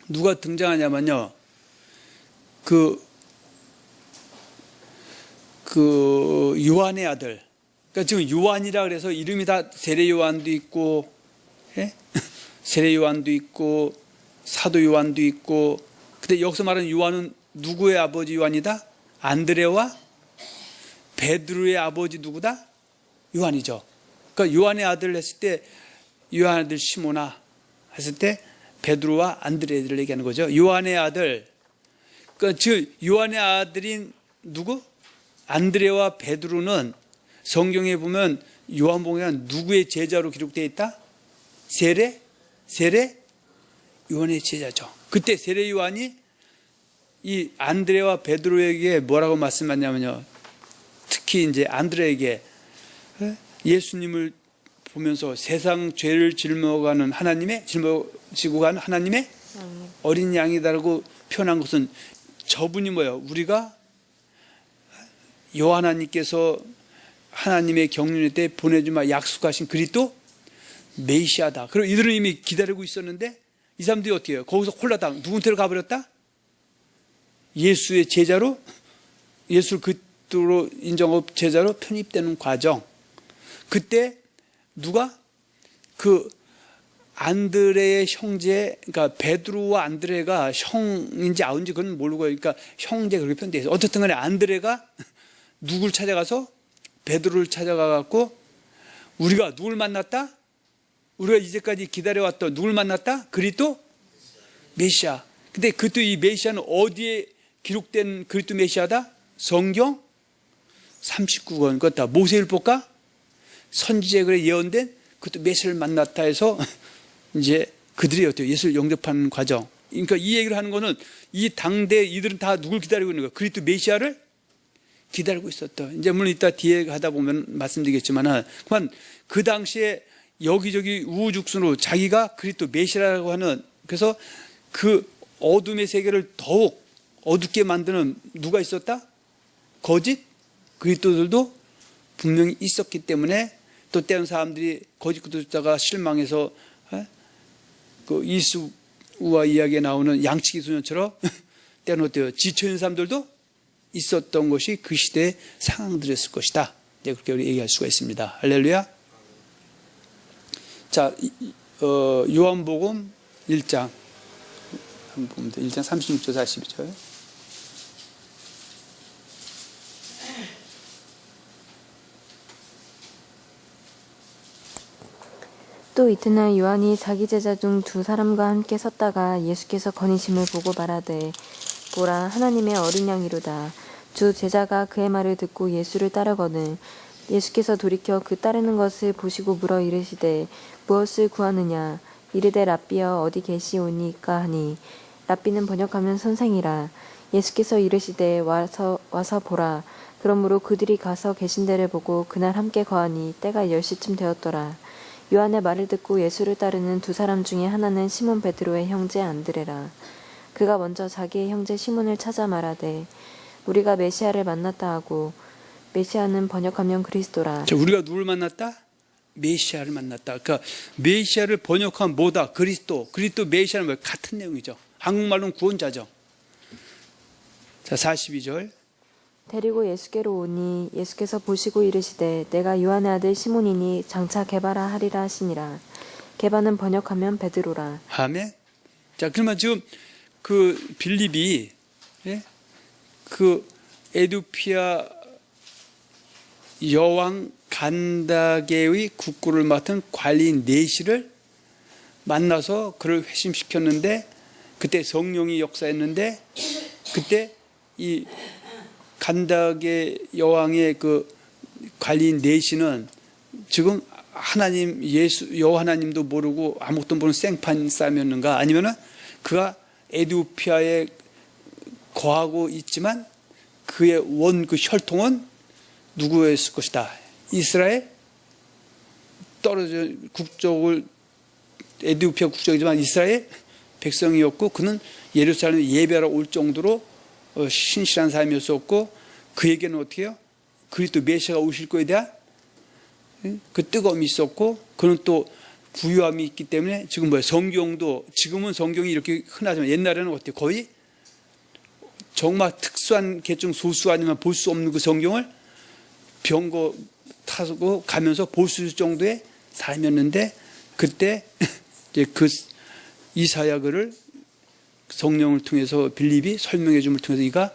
누가 등장하냐면요, 그 요한의 아들. 그러니까 지금 요한이라 그래서 이름이 다 세례 요한도 있고, 세례 요한도 있고, 사도 요한도 있고. 근데 여기서 말하는 요한은 누구의 아버지 요한이다? 안드레와 베드로의 아버지 누구다? 요한이죠. 그러니까 요한의 아들 했을 때 요한의 아들 시모나 했을 때 베드로와 안드레를 얘기하는 거죠. 요한의 아들. 그러니까 즉 요한의 아들인 누구? 안드레와 베드로는 성경에 보면 요한복음에 누구의 제자로 기록되어 있다? 세례 요한의 제자죠. 그때 세례 요한이 이 안드레와 베드로에게 뭐라고 말씀하냐면요, 특히 이제 안드레에게 예수님을 보면서 세상 죄를 짊어지고 가는 하나님의 어린 양이다라고 표현한 것은 저분이 뭐예요? 우리가 요하나님께서 하나님의 경륜의 때 보내주마 약속하신 그리스도 메시아다. 그리고 이들은 이미 기다리고 있었는데 이 사람들이 어떻게 해요? 거기서 홀라당 누군테로 가버렸다? 예수의 제자로, 예수를 그리스도로 인정하고 제자로 편입되는 과정. 그때 누가 그 안드레의 형제, 그러니까 베드로와 안드레가 형인지 아우인지 그건 모르고, 그러니까 형제 그렇게 표현되어 있어요. 어쨌든 간에 안드레가 누굴 찾아가서 베드로를 찾아가 갖고 우리가 누굴 만났다? 우리가 이제까지 기다려왔던 누굴 만났다? 그리스도 메시아. 근데 그리스도 이 메시아는 어디에 기록된 그리스도 메시아다? 성경 39권 그것 다 모세율법과 선지자에 그래 예언된 그것도 메시아를 만났다 해서 이제 그들이 어때요? 예수를 영접하는 과정. 그러니까 이 얘기를 하는 거는 이 당대 이들은 다 누굴 기다리고 있는 거야? 그리스도 메시아를 기다리고 있었다. 이제 물론 이따 뒤에 가다 보면 말씀드리겠지만은 그만 그 당시에 여기저기 우후죽순으로 자기가 그리스도 메시아라고 하는, 그래서 그 어둠의 세계를 더욱 어둡게 만드는 누가 있었다? 거짓 그리스도들도 분명히 있었기 때문에 또 때는 사람들이 거짓 그리스도자가 실망해서 그 이수와 이야기에 나오는 양치기 소년처럼 때는 어때요? 지쳐있는 사람들도 있었던 것이 그 시대의 상황들이었을 것이다. 네, 그렇게 우리 얘기할 수가 있습니다. 할렐루야. 자, 요한복음 1장 한번 보면 돼. 1장 36절 42절. 또 이튿날 요한이 자기 제자 중 두 사람과 함께 섰다가 예수께서 거니심을 보고 말하되 보라 하나님의 어린 양이로다. 주 제자가 그의 말을 듣고 예수를 따르거늘 예수께서 돌이켜 그 따르는 것을 보시고 물어 이르시되 무엇을 구하느냐. 이르되 랍비여 어디 계시오니까 하니 랍비는 번역하면 선생이라. 예수께서 이르시되 와서 보라. 그러므로 그들이 가서 계신 데를 보고 그날 함께 거하니 때가 10시쯤 되었더라. 요한의 말을 듣고 예수를 따르는 두 사람 중에 하나는 시몬 베드로의 형제 안드레라. 그가 먼저 자기의 형제 시몬을 찾아 말하되 우리가 메시아를 만났다 하고, 메시아는 번역하면 그리스도라. 자, 우리가 누굴 만났다? 메시아를 만났다. 그러니까 메시아를 번역하면 뭐다? 그리스도 메시아는 뭐 같은 내용이죠. 한국말로는 구원자죠. 자, 42절. 데리고 예수께로 오니 예수께서 보시고 이르시되 내가 요한의 아들 시몬이니 장차 게바라 하리라 하시니라. 게바는 번역하면 베드로라. 아멘. 자, 그러면 지금 그 빌립이 그 에두피아 여왕 간다게의 국구를 맡은 관리인 네시를 만나서 그를 회심시켰는데, 그때 성령이 역사했는데, 그때 이 간다게 여왕의 그 관리인 네시는 지금 하나님 예수 여호와 하나님도 모르고 아무것도 모르는 생판 사람이었는가, 아니면은 그가 에디오피아에 거하고 있지만 그의 그 혈통은 누구였을 것이다? 이스라엘 떨어져 국적을 에디오피아 국적이지만 이스라엘 백성이었고, 그는 예루살렘에 예배하러 올 정도로 신실한 사람이었었고, 그에게는 어떻게 해요? 그리스도 메시아가 오실 거에 대한 그 뜨거움이 있었고, 그는 또 부유함이 있기 때문에 지금 성경도, 지금은 성경이 이렇게 흔하지만 옛날에는 어때요? 거의 정말 특수한 계층 소수 아니면 볼 수 없는 그 성경을 병거 타고 가면서 볼 수 있을 정도의 사람이었는데, 그때 이제 그 이사야를 성령을 통해서 빌립이 설명해 줌을 통해서 이가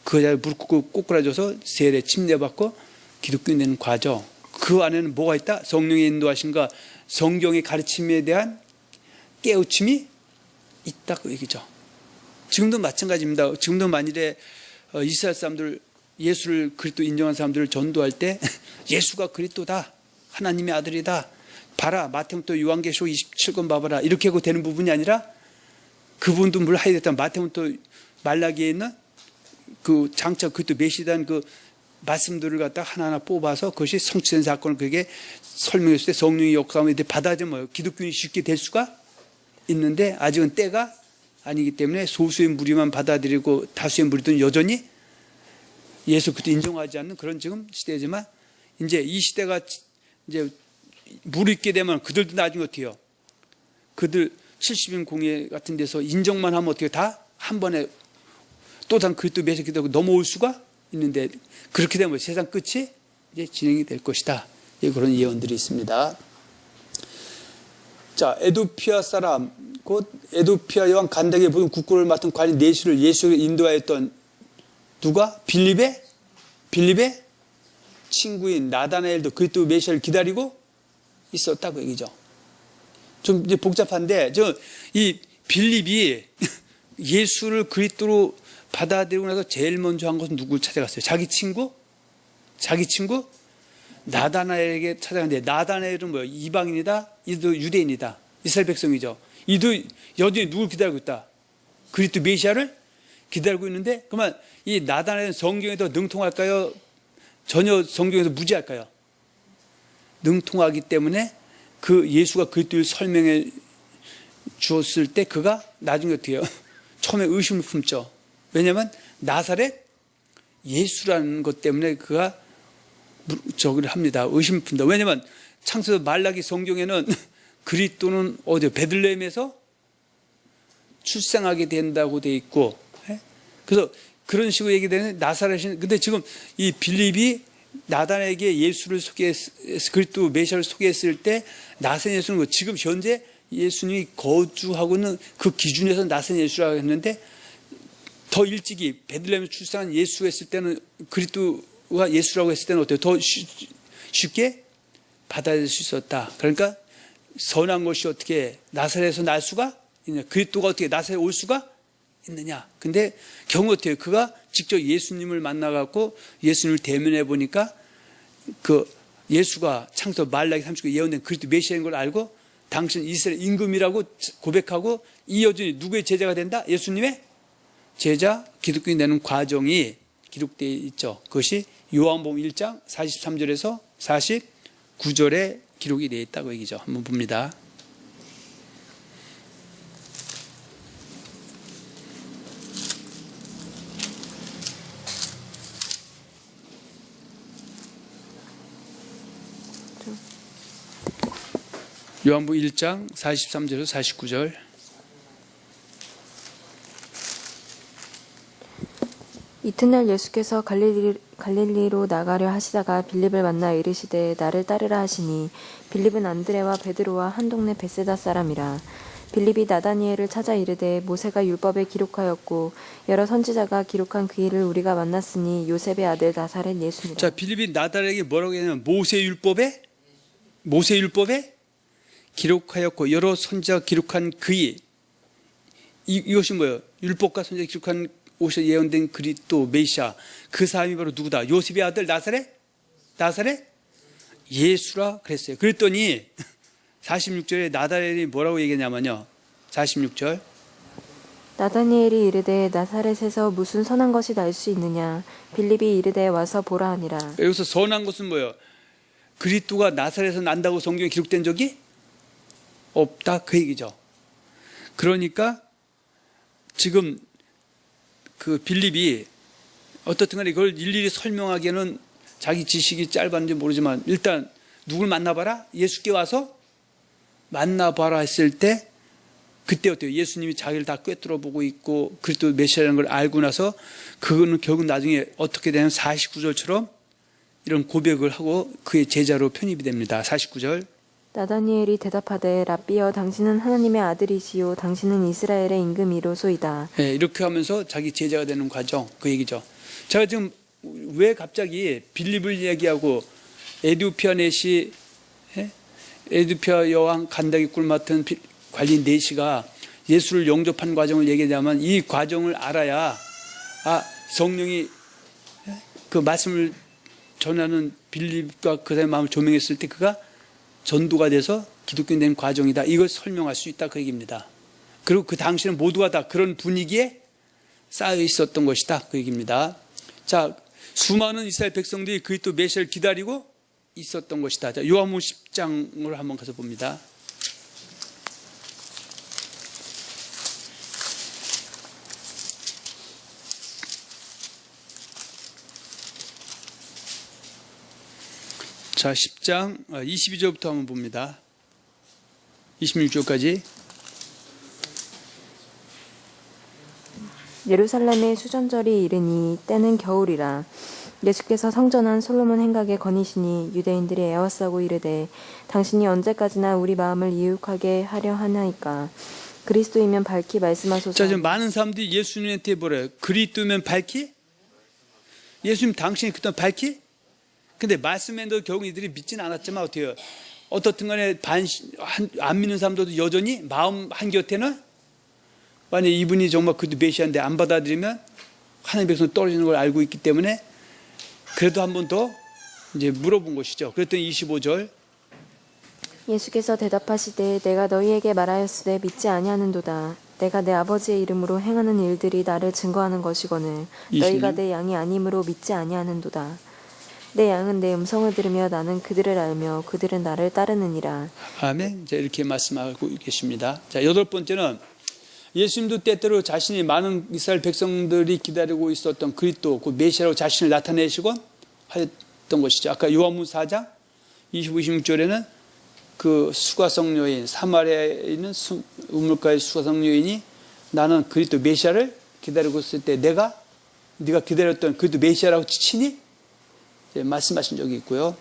그 여자를 무릎 꿇고 꼬꾸라져서 세례 침례받고 기독교인 되는 과정. 그 안에는 뭐가 있다? 성령의 인도하심과 성경의 가르침에 대한 깨우침이 있다, 그 얘기죠. 지금도 마찬가지입니다. 지금도 만일에 이스라엘 사람들, 예수를 그리스도 인정한 사람들을 전도할 때 예수가 그리스도다, 하나님의 아들이다, 봐라 마태복음 요한계시록 27권 봐봐라, 이렇게 하고 되는 부분이 아니라 그분도 뭘 해야 됐다. 마태복음 말라기에 있는 그 장차 그리스도 메시아라는 그 말씀들을 갖다 하나하나 뽑아서 그것이 성취된 사건을 그에게 설명했을 때 성령의 역사에 받아들이면 기독교인이 쉽게 될 수가 있는데, 아직은 때가 아니기 때문에 소수의 무리만 받아들이고 다수의 무리들은 여전히 예수 그리스도 인정하지 않는 그런 지금 시대지만, 이제 이 시대가 이제 무르익게 되면 그들도 나중에 어떻게 해요? 그들 70인 공예 같은 데서 인정만 하면 어떻게 다 한 번에 또 다른 그리스도 메시아가 되고 넘어올 수가 있는데, 그렇게 되면 세상 끝이 이제 진행이 될 것이다. 그런 예언들이 있습니다. 자, 에도피아 사람, 곧 에도피아 여왕 간다게 보는 국구를 맡은 관리 네시를 예수를 인도하였던 누가? 빌립의 친구인 나다나엘도 그리스도 메시아를 기다리고 있었다고 얘기죠. 좀 이제 복잡한데, 이 빌립이 예수를 그리스도로 받아들이고 나서 제일 먼저 한 것은 누구를 찾아갔어요? 자기 친구 자기 친구 나다나엘에게 찾아갔는데, 나다나엘은 뭐예요? 이방인이다. 이도 유대인이다. 이스라엘 백성이죠. 이도 여전히 누굴 기다리고 있다? 그리스도 메시아를 기다리고 있는데, 그러면 이 나다나엘은 성경에 더 능통할까요? 전혀 성경에서 무지할까요? 능통하기 때문에 그 예수가 그리스도를 설명해 주었을 때 그가 나중에 어떻게 해요? 처음에 의심을 품죠. 왜냐하면 나사렛 예수라는 것 때문에 그가 저기를 합니다. 의심을 품다. 왜냐하면 창세기 말라기 성경에는 그리스도는 어디 베들레헴에서 출생하게 된다고 돼 있고, 그래서 그런 식으로 얘기되는 나사렛이. 근데 지금 이 빌립이 나단에게 예수를 그리스도 메시아를 소개했을 때 나사렛 예수는 지금 현재 예수님이 거주하고 있는 그 기준에서 나사렛 예수라고 했는데, 더 일찍이 베들레헴에 출생한 예수 했을 때는, 그리스도가 예수라고 했을 때는 어때요? 더 쉽게 받아들일 수 있었다. 그러니까 선한 것이 어떻게 나사렛에서 날 수가 있느냐, 그리스도가 어떻게 나사렛에 올 수가 있느냐. 근데 경우 어때요? 그가 직접 예수님을 만나갖고 예수님을 대면해 보니까 그 예수가 창세기 말라기 39에 예언된 그리스도 메시아인 걸 알고, 당신 이스라엘 임금이라고 고백하고, 이 여전히 누구의 제자가 된다? 예수님의 제자, 기독교인이 되는 과정이 기록되어 있죠. 그것이 요한복음 1장 43절에서 49절에 기록이 되어 있다고 얘기죠. 한번 봅니다. 요한복음 1장 43절에서 49절. 이튿날 예수께서 갈릴리로 나가려 하시다가 빌립을 만나 이르시되 나를 따르라 하시니, 빌립은 안드레와 베드로와 한 동네 베세다 사람이라. 빌립이 나다니엘을 찾아 이르되 모세가 율법에 기록하였고 여러 선지자가 기록한 그 일을 우리가 만났으니 요셉의 아들 나사렛 예수니라. 자, 빌립이 나다나엘에게 뭐라고 했냐면 모세율법에 기록하였고 여러 선지자가 기록한 그 일. 이것이 뭐예요? 율법과 선지자가 기록한 오셔 예언된 그리스도 메시아, 그 사람이 바로 누구다? 요셉의 아들 나사렛 예수라 그랬어요. 그랬더니 46절에 나다나엘이 뭐라고 얘기했냐면요, 46절. 나다니엘이 이르되 나사렛에서 무슨 선한 것이 날 수 있느냐. 빌립이 이르되 와서 보라 하니라. 여기서 선한 것은 뭐예요? 그리스도가 나사렛에서 난다고 성경에 기록된 적이 없다, 그 얘기죠. 그러니까 지금 그 빌립이 어떻든 간에 그걸 일일이 설명하기에는 자기 지식이 짧았는지 모르지만, 일단 누굴 만나봐라? 예수께 와서 만나봐라 했을 때, 그때 어때요? 예수님이 자기를 다 꿰뚫어 보고 있고 그리스도 메시아라는 걸 알고 나서 그거는 결국 나중에 어떻게 되냐면 49절처럼 이런 고백을 하고 그의 제자로 편입이 됩니다. 49절. 나다니엘이 대답하되 랍비여 당신은 하나님의 아들이시요 당신은 이스라엘의 임금이로소이다. 네, 이렇게 하면서 자기 제자가 되는 과정, 그 얘기죠. 제가 지금 왜 갑자기 빌립을 얘기하고 에디오피아 내시, 에디오피아 여왕 간다기 꿀 맡은 관리인 내시가 예수를 영접한 과정을 얘기하자면, 이 과정을 알아야 성령이 그 말씀을 전하는 빌립과 그 사람의 마음을 조명했을 때 그가 전도가 돼서 기독교인 된 과정이다, 이걸 설명할 수 있다, 그 얘기입니다. 그리고 그 당시는 모두가 다 그런 분위기에 쌓여 있었던 것이다, 그 얘기입니다. 자, 수많은 이스라엘 백성들이 그리스도 메시아를 기다리고 있었던 것이다. 자, 요한복음 10장을 한번 가서 봅니다. 자, 10장 22절부터 한번 봅니다. 26절까지. 예루살렘의 수전절이 이르니 때는 겨울이라. 예수께서 성전한 솔로몬 행각에 거니시니 유대인들이 애워싸고 이르되 당신이 언제까지나 우리 마음을 이육하게 하려 하나이까. 그리스도이면 밝히 말씀하소서. 자, 지금 많은 사람들이 예수님한테 뭐래요? 그리스도면 밝히? 예수님 당신이 그때 밝히? 근데 말씀에도 결국 이들이 믿지는 않았지만 어떻게 해요? 어떻든 간에 안 믿는 사람들도 여전히 마음 한곁에는, 만약 이분이 정말 그도 메시아인데 안 받아들이면 하나님 백성 떨어지는 걸 알고 있기 때문에 그래도 한 번 더 이제 물어본 것이죠. 그랬더니 25절 예수께서 대답하시되 내가 너희에게 말하였으되 믿지 아니하는도다. 내가 내 아버지의 이름으로 행하는 일들이 나를 증거하는 것이거늘 너희가 내 양이 아님으로 믿지 아니하는도다. 내 양은 내 음성을 들으며 나는 그들을 알며 그들은 나를 따르느니라. 아멘. 자, 이렇게 말씀하고 계십니다. 자, 여덟 번째는 예수님도 때때로 자신이 많은 이스라엘 백성들이 기다리고 있었던 그리스도 그 메시아로 자신을 나타내시곤 하였던 것이죠. 아까 요한복음 4장 25, 26절에는 그 수가성 여인, 사마리아에 있는 우물가의 수가성 여인이 나는 그리스도 메시아를 기다리고 있을 때 네가 기다렸던 그리스도 메시아라고 친히 말씀하신 적이 있고요.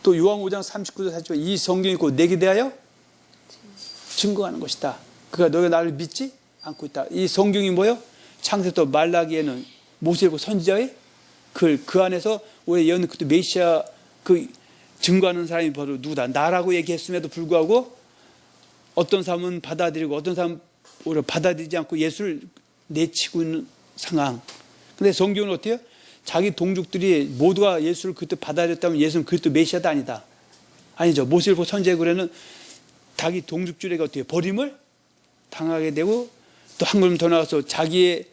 또 요한 5장 39절 40절 이 성경이 곧 내게 대하여 증거하는 것이다. 그가 너가 나를 믿지 않고 있다. 이 성경이 뭐요? 창세부터 말라기에는 모세고 선지자의 그 안에서 우리 예언 그리스도 메시아 그 증거하는 사람이 바로 누구다. 나라고 얘기했음에도 불구하고 어떤 사람은 받아들이고 어떤 사람은 오히려 받아들이지 않고 예수를 내치고 있는 상황. 근데 성경은 어때요? 자기 동족들이 모두가 예수를 그때 받아들였다면 예수는 그리스도 메시아도 아니다. 아니죠. 모세를 보고 선지자에게는 자기 동족들에게 어떻게 버림을 당하게 되고 또 한 걸음 더 나가서 자기의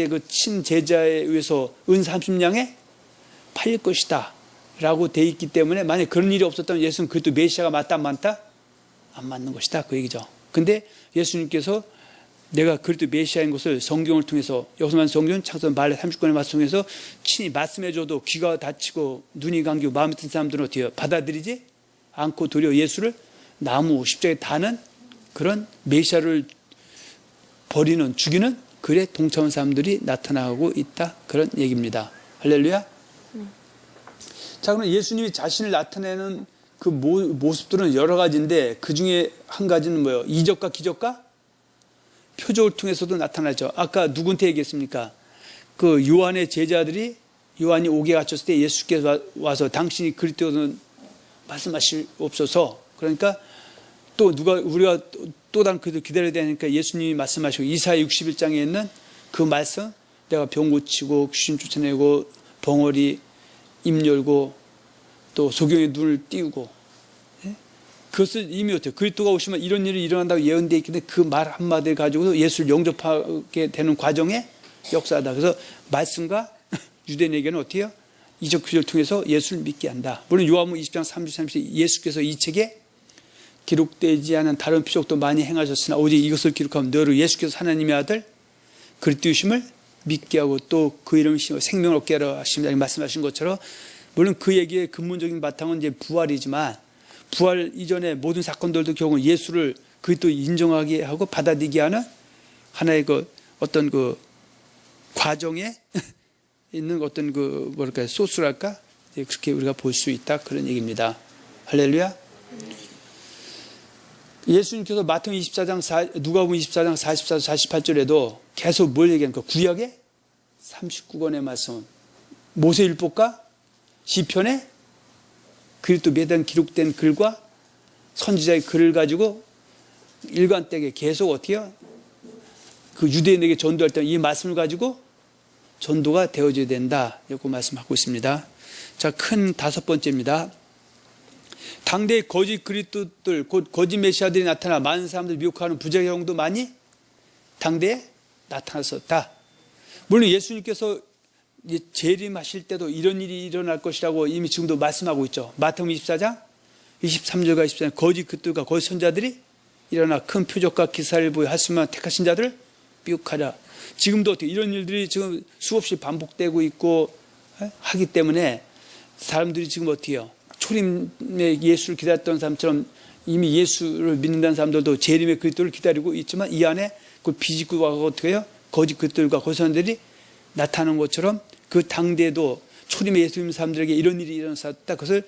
그 친제자에 의해서 은 30냥에 팔릴 것이다 라고 돼 있기 때문에 만약 그런 일이 없었다면 예수는 그리스도 메시아가 맞다 안 맞다? 안 맞는 것이다 그 얘기죠. 근데 예수님께서 내가 그리스도 메시아인 것을 성경을 통해서 여기서만 성경은 창세기 말라 39권의 말씀 통해서 친히 말씀해줘도 귀가 닫히고 눈이 감기고 마음이 든 사람들은 어떻게 해요? 받아들이지 않고 도리어 예수를 나무 십자가에 다는 그런 메시아를 버리는 죽이는 글에 동참한 사람들이 나타나고 있다 그런 얘기입니다. 할렐루야. 자, 그럼 예수님이 자신을 나타내는 그 모습들은 여러 가지인데 그 중에 한 가지는 뭐예요? 이적과 기적과 표적을 통해서도 나타나죠. 아까 누구한테 얘기했습니까? 그 요한의 제자들이 요한이 옥에 갇혔을 때 예수께서 와서 당신이 그리스도는 말씀하시옵소서. 그러니까 또 우리가 또 다른 그들 기다려야 되니까 예수님이 말씀하시고 이사야 61장에 있는 그 말씀 내가 병 고치고 귀신 쫓아내고 벙어리 입 열고 또 소경의 눈을 띄우고 그것을 이미 어때요? 그리스도가 오시면 이런 일이 일어난다고 예언되어 있기 때문에 그 말 한마디를 가지고 예수를 영접하게 되는 과정의 역사다. 그래서 말씀과 유대인에게는 어떻게 해요? 이적 표적을 통해서 예수를 믿게 한다. 물론 요한복음 20장 30절 예수께서 이 책에 기록되지 않은 다른 표적도 많이 행하셨으나 오직 이것을 기록하면 너를 예수께서 하나님의 아들 그리스도이심을 믿게 하고 또 그 이름을 심어 생명을 얻게 하라 하십니다. 말씀하신 것처럼 물론 그 얘기의 근본적인 바탕은 이제 부활이지만 부활 이전의 모든 사건들도 결국 예수를 그리스도 인정하게 하고 받아들이게 하는 하나의 그 어떤 그 과정에 있는 어떤 그 뭐랄까 소스랄까 그렇게 우리가 볼 수 있다 그런 얘기입니다. 할렐루야. 예수님께서 마태복음 24장 누가복음 24장 44, 48절에도 계속 뭘 얘기하니까 구약의 39권의 말씀 모세율법과 시편에 그리스도 매단 기록된 글과 선지자의 글을 가지고 일관되게 계속 어떻게 해요? 그 유대인에게 전도할 때 이 말씀을 가지고 전도가 되어져야 된다 이렇게 말씀하고 있습니다. 자, 큰 다섯 번째입니다. 당대의 거짓 그리스도들 곧 거짓 메시아들이 나타나 많은 사람들 미혹하는 부작용도 많이 당대에 나타났었다. 물론 예수님께서 재림하실 때도 이런 일이 일어날 것이라고 이미 지금도 말씀하고 있죠. 마태복음 24장 23절과 24절 거짓 그리스도가 거짓 선자들이 일어나 큰 표적과 기사를 보여 하시면 택하신 자들을 미혹하라. 지금도 어떻게 이런 일들이 지금 수없이 반복되고 있고 하기 때문에 사람들이 지금 어떻게 해요? 초림의 예수를 기다렸던 사람처럼 이미 예수를 믿는다는 사람들도 재림의 그리스도를 기다리고 있지만 이 안에 그 비집고 어떻게 해요? 거짓 그리스도들과 거짓 선자들이 나타나는 것처럼 그 당대에도 초림의 예수 믿는 사람들에게 이런 일이 일어났다. 그것을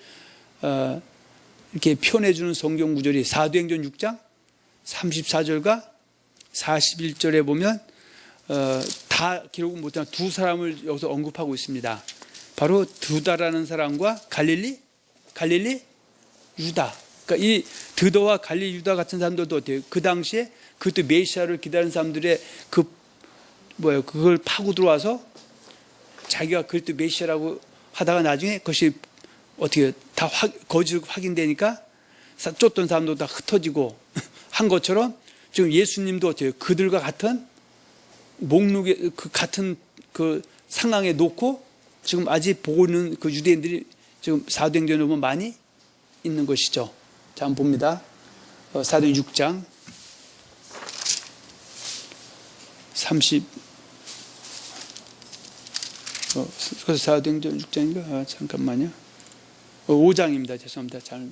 이렇게 표현해주는 성경 구절이 사도행전 6장 34절과 41절에 보면 다 기록은 못한 두 사람을 여기서 언급하고 있습니다. 바로 드다라는 사람과 갈릴리 유다. 그러니까 이 드더와 갈릴리 유다 같은 사람들도 어때요? 그 당시에 그때 메시아를 기다리는 사람들의 그걸 파고 들어와서 자기가 그리스도 메시아라고 하다가 나중에 그것이 어떻게 다 거짓 확인되니까 쫓던 사람도 다 흩어지고 한 것처럼 지금 예수님도 어때요? 그들과 같은 목록에 그 같은 그 상황에 놓고 지금 아직 보고 있는 그 유대인들이 지금 사도행전에 보면 많이 있는 것이죠. 자, 한번 봅니다. 사도행전 6장 30 그래서 사도행전 6장인가? 잠깐만요. 5장입니다. 죄송합니다. 잘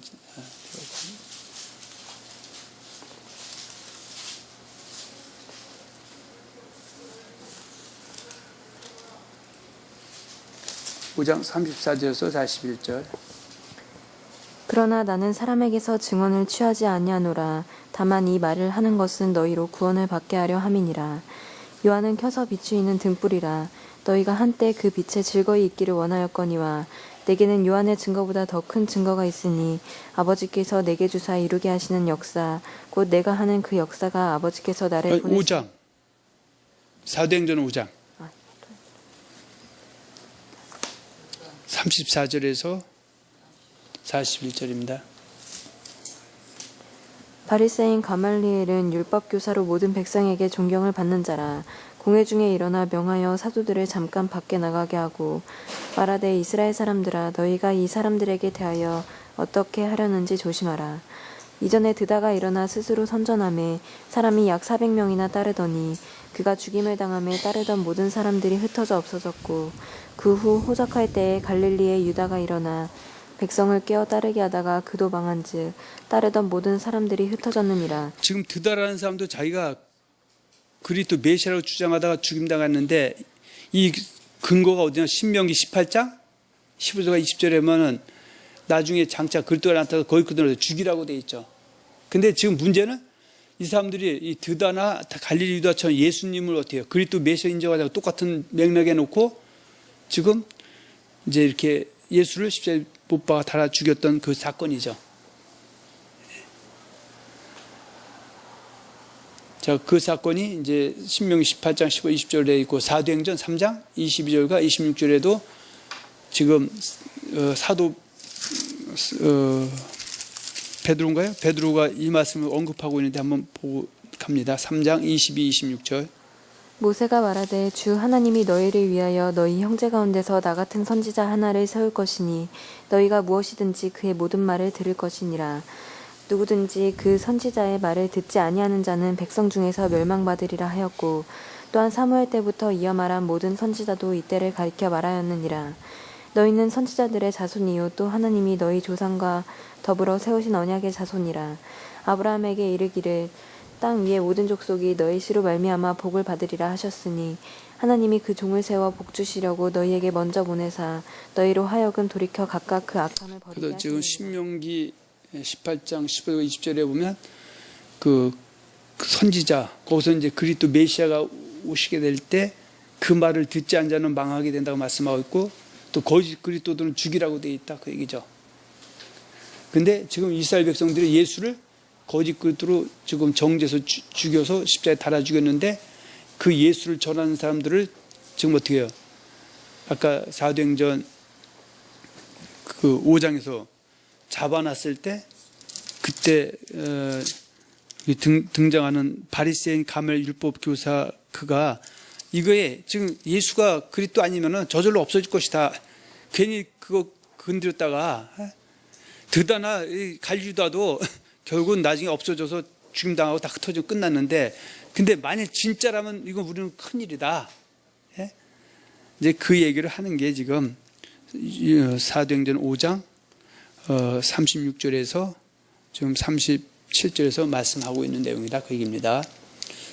5장 34절에서 41절. 그러나 나는 사람에게서 증언을 취하지 아니하노라. 다만 이 말을 하는 것은 너희로 구원을 받게 하려 함이니라. 요한은 켜서 비추이는 등불이라. 너희가 한때 그 빛에 즐거이 있기를 원하였거니와 내게는 요한의 증거보다 더 큰 증거가 있으니 아버지께서 내게 주사 이루게 하시는 역사 곧 내가 하는 그 역사가 아버지께서 나를 5장 사도행전 5장 34절에서 41절입니다. 바리새인 가말리엘은 율법 교사로 모든 백성에게 존경을 받는 자라. 공회 중에 일어나 명하여 사도들을 잠깐 밖에 나가게 하고 말하되 이스라엘 사람들아 너희가 이 사람들에게 대하여 어떻게 하려는지 조심하라. 이전에 드다가 일어나 스스로 선전하매 사람이 약 400명이나 따르더니 그가 죽임을 당함에 따르던 모든 사람들이 흩어져 없어졌고 그 후 호적할 때에 갈릴리의 유다가 일어나 백성을 깨어 따르게 하다가 그도 망한즉 따르던 모든 사람들이 흩어졌느니라. 지금 드다라는 사람도 자기가 그리스도 메시아라고 주장하다가 죽임당했는데 이 근거가 어디냐? 신명기 18장 15절과 20절에 보면은 나중에 장차 그리스도가 나타나서 거기 그들을 죽이라고 돼 있죠. 근데 지금 문제는 이 사람들이 이 드다나 갈릴리 유다처럼 예수님을 어떻게 해요? 그리스도 메시아 인정하자고 똑같은 맥락에 놓고 지금 이제 이렇게 예수를 십자가에 못 박아 달아 죽였던 그 사건이죠. 자, 그 사건이 이제 신명기 18장 15, 20절에 있고 사도행전 3장 22절과 26절에도 지금 사도 베드로인가요? 베드로가 이 말씀을 언급하고 있는데 한번 보고 갑니다. 3장 22, 26절. 모세가 말하되 주 하나님이 너희를 위하여 너희 형제 가운데서 나 같은 선지자 하나를 세울 것이니 너희가 무엇이든지 그의 모든 말을 들을 것이니라. 누구든지 그 선지자의 말을 듣지 아니하는 자는 백성 중에서 멸망받으리라 하였고 또한 사무엘 때부터 이어 말한 모든 선지자도 이때를 가리켜 말하였느니라. 너희는 선지자들의 자손이요 또 하나님이 너희 조상과 더불어 세우신 언약의 자손이라. 아브라함에게 이르기를 땅 위의 모든 족속이 너희 씨로 말미암아 복을 받으리라 하셨으니 하나님이 그 종을 세워 복 주시려고 너희에게 먼저 보내사 너희로 하여금 돌이켜 각각 그 악함을 버리게 그래서 지금 하시니라. 신명기 18장 15, 20절에 보면 그 선지자 거기서 이제 그리스도 메시아가 오시게 될 때 그 말을 듣지 않은 자는 망하게 된다고 말씀하고 있고 또 거짓 그리스도들은 죽이라고 되어 있다 그 얘기죠. 근데 지금 이스라엘 백성들이 예수를 거짓 그리스도로 지금 정죄해서 죽여서 십자가에 달아 죽였는데 그 예수를 전하는 사람들을 지금 어떻게 해요? 아까 사도행전 그 5장에서 잡아놨을 때 그때 등장하는 바리새인 가멜 율법 교사 그가 이거에 지금 예수가 그리스도 아니면은 저절로 없어질 것이다. 괜히 그거 건드렸다가 드다나 갈유다도 결국은 나중에 없어져서 죽임당하고 다 흩어지고 끝났는데 근데 만일 진짜라면 이건 우리는 큰일이다. 예? 이제 그 얘기를 하는 게 지금 사도행전 5장 36절에서 지금 37절에서 말씀하고 있는 내용이다. 그 얘기입니다.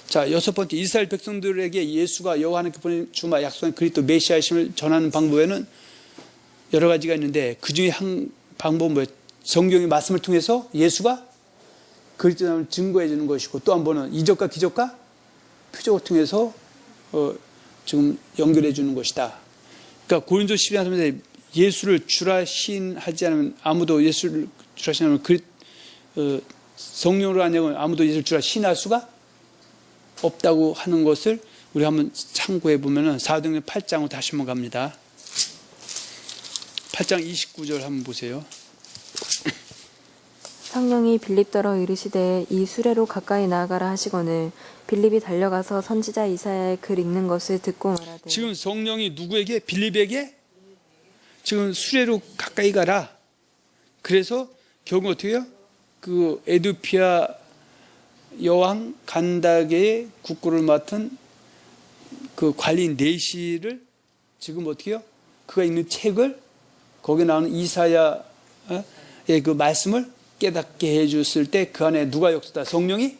자, 여섯 번째, 이스라엘 백성들에게 예수가 여호와하나님께 보낸 주마 약속한 그리스도 메시아심을 전하는 방법에는 여러 가지가 있는데 그 중에 한 방법은 뭐예요? 성경의 말씀을 통해서 예수가 그리스도를 증거해 주는 것이고 또 한 번은 이적과 기적과 표적을 통해서 지금 연결해 주는 것이다. 그러니까 고린도 12장 3절에 예수를 주라 시인하지 않으면 아무도 예수를 주라 시인하면 성령으로 하냐고 아무도 예수를 주라 시인할 수가 없다고 하는 것을 우리 한번 참고해 보면은 사도행전 8장으로 다시 한번 갑니다. 8장 29절 한번 보세요. 성령이 빌립더러 이르시되 이 수레로 가까이 나아가라 하시거늘 빌립이 달려가서 선지자 이사야의 글 읽는 것을 듣고 말하되. 지금 성령이 누구에게? 빌립에게 지금 수레로 가까이 가라. 그래서 결국 어떻게 해요? 그 에두피아 여왕 간다게의 국구를 맡은 그 관리인 네시를 지금 어떻게 해요? 그가 읽는 책을 거기에 나오는 이사야의 그 말씀을 깨닫게 해줬을 때 그 안에 누가 역사다? 성령이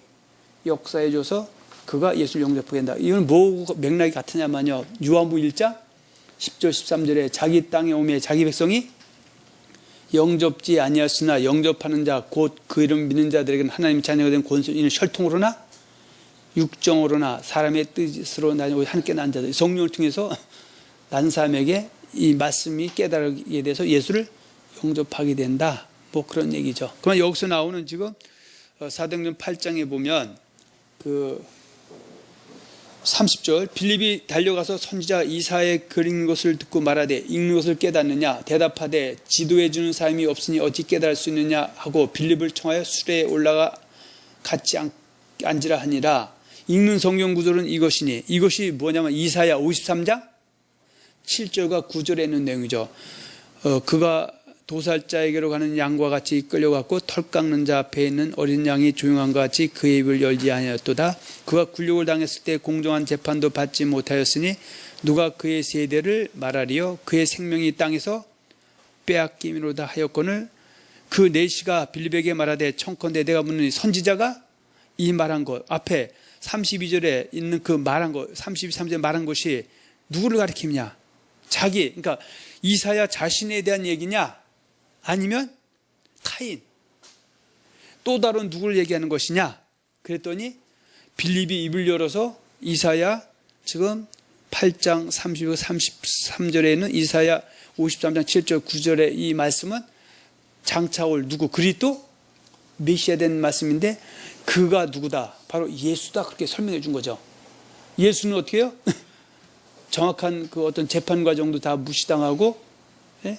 역사해줘서 그가 예수를 영접하게 된다. 이건 뭐 맥락이 같으냐면요. 요한복음 1장 10절 13절에 자기 땅에 오매 자기 백성이 영접지 아니하였으나 영접하는 자 곧 그 이름 믿는 자들에게는 하나님 자녀가 된 권세 이는 혈통으로나 육정으로나 사람의 뜻으로 나뉘고 함께 난 자들 성령을 통해서 난 사람에게 이 말씀이 깨달게 돼서 예수를 영접하게 된다. 뭐 그런 얘기죠. 그러면 여기서 나오는 지금 사도행전 8장에 보면 그 30절 빌립이 달려가서 선지자 이사야의 글 읽는 것을 듣고 말하되 읽는 것을 깨닫느냐 대답하되 지도해 주는 사람이 없으니 어찌 깨달을 수 있느냐 하고 빌립을 청하여 수레에 올라가 같이 앉으라 하니라. 읽는 성경 구절은 이것이니 이것이 뭐냐면 이사야 53장 7절과 9절에 있는 내용이죠. 그가 도살자에게로 가는 양과 같이 이끌려갔고 털 깎는 자 앞에 있는 어린 양이 조용한 것 같이 그의 입을 열지 아니하였도다. 그가 굴욕을 당했을 때 공정한 재판도 받지 못하였으니 누가 그의 세대를 말하리요. 그의 생명이 땅에서 빼앗김이로다 하였거늘 그 네시가 빌립에게 말하되 청컨대 내가 묻는 선지자가 이 말한 것 앞에 32절에 있는 그 말한 것 33절에 말한 것이 누구를 가리키느냐? 자기 그러니까 이사야 자신에 대한 얘기냐? 아니면 타인 또 다른 누구를 얘기하는 것이냐 그랬더니 빌립이 입을 열어서 이사야 지금 8장 32, 33절에 있는 이사야 53장 7절 9절의 이 말씀은 장차 올 누구 그리스도 메시아 된 말씀인데 그가 누구다 바로 예수다 그렇게 설명해 준 거죠. 예수는 어떻게 해요? 정확한 그 어떤 재판 과정도 다 무시당하고 예?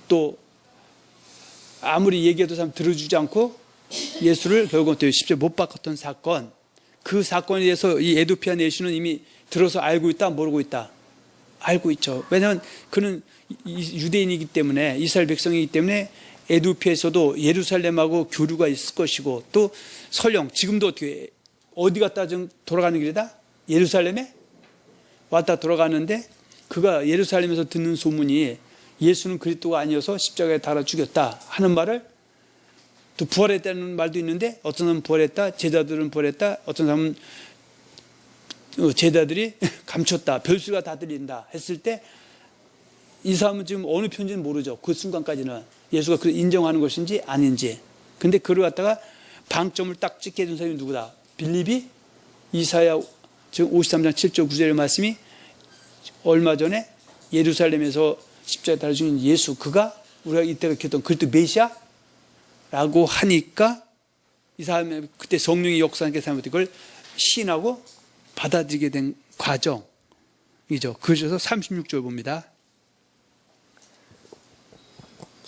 또 아무리 얘기해도 사람 들어주지 않고 예수를 결국 또 십자가에 못 박았던 사건 그 사건에 대해서 이 에두피아 네시는 이미 들어서 알고 있다 모르고 있다 알고 있죠. 왜냐하면 그는 유대인이기 때문에 이스라엘 백성이기 때문에 에두피아에서도 예루살렘하고 교류가 있을 것이고 또 설령 지금도 어떻게 어디 갔다 돌아가는 길이다? 예루살렘에 왔다 돌아가는데 그가 예루살렘에서 듣는 소문이 예수는 그리스도가 아니어서 십자가에 달아 죽였다 하는 말을 또 부활했다는 말도 있는데 어떤 사람은 부활했다 제자들은 부활했다 어떤 사람은 제자들이 감췄다 별수가 다 들린다 했을 때 이 사람은 지금 어느 편인지는 모르죠. 그 순간까지는 예수가 그걸 인정하는 것인지 아닌지 근데 그를 갖다가 방점을 딱 찍게 해준 사람이 누구다? 빌립이 이사야 지금 53장 7절 9절의 말씀이 얼마 전에 예루살렘에서 십자가에 달려 죽은 예수 그가 우리가 이때가 기었던 그리스도 메시아라고 하니까 이 사람이 그때 성령이 역사한 그 사람이 그걸 시인하고 받아들이게 된 과정이죠. 그래서 36절 봅니다.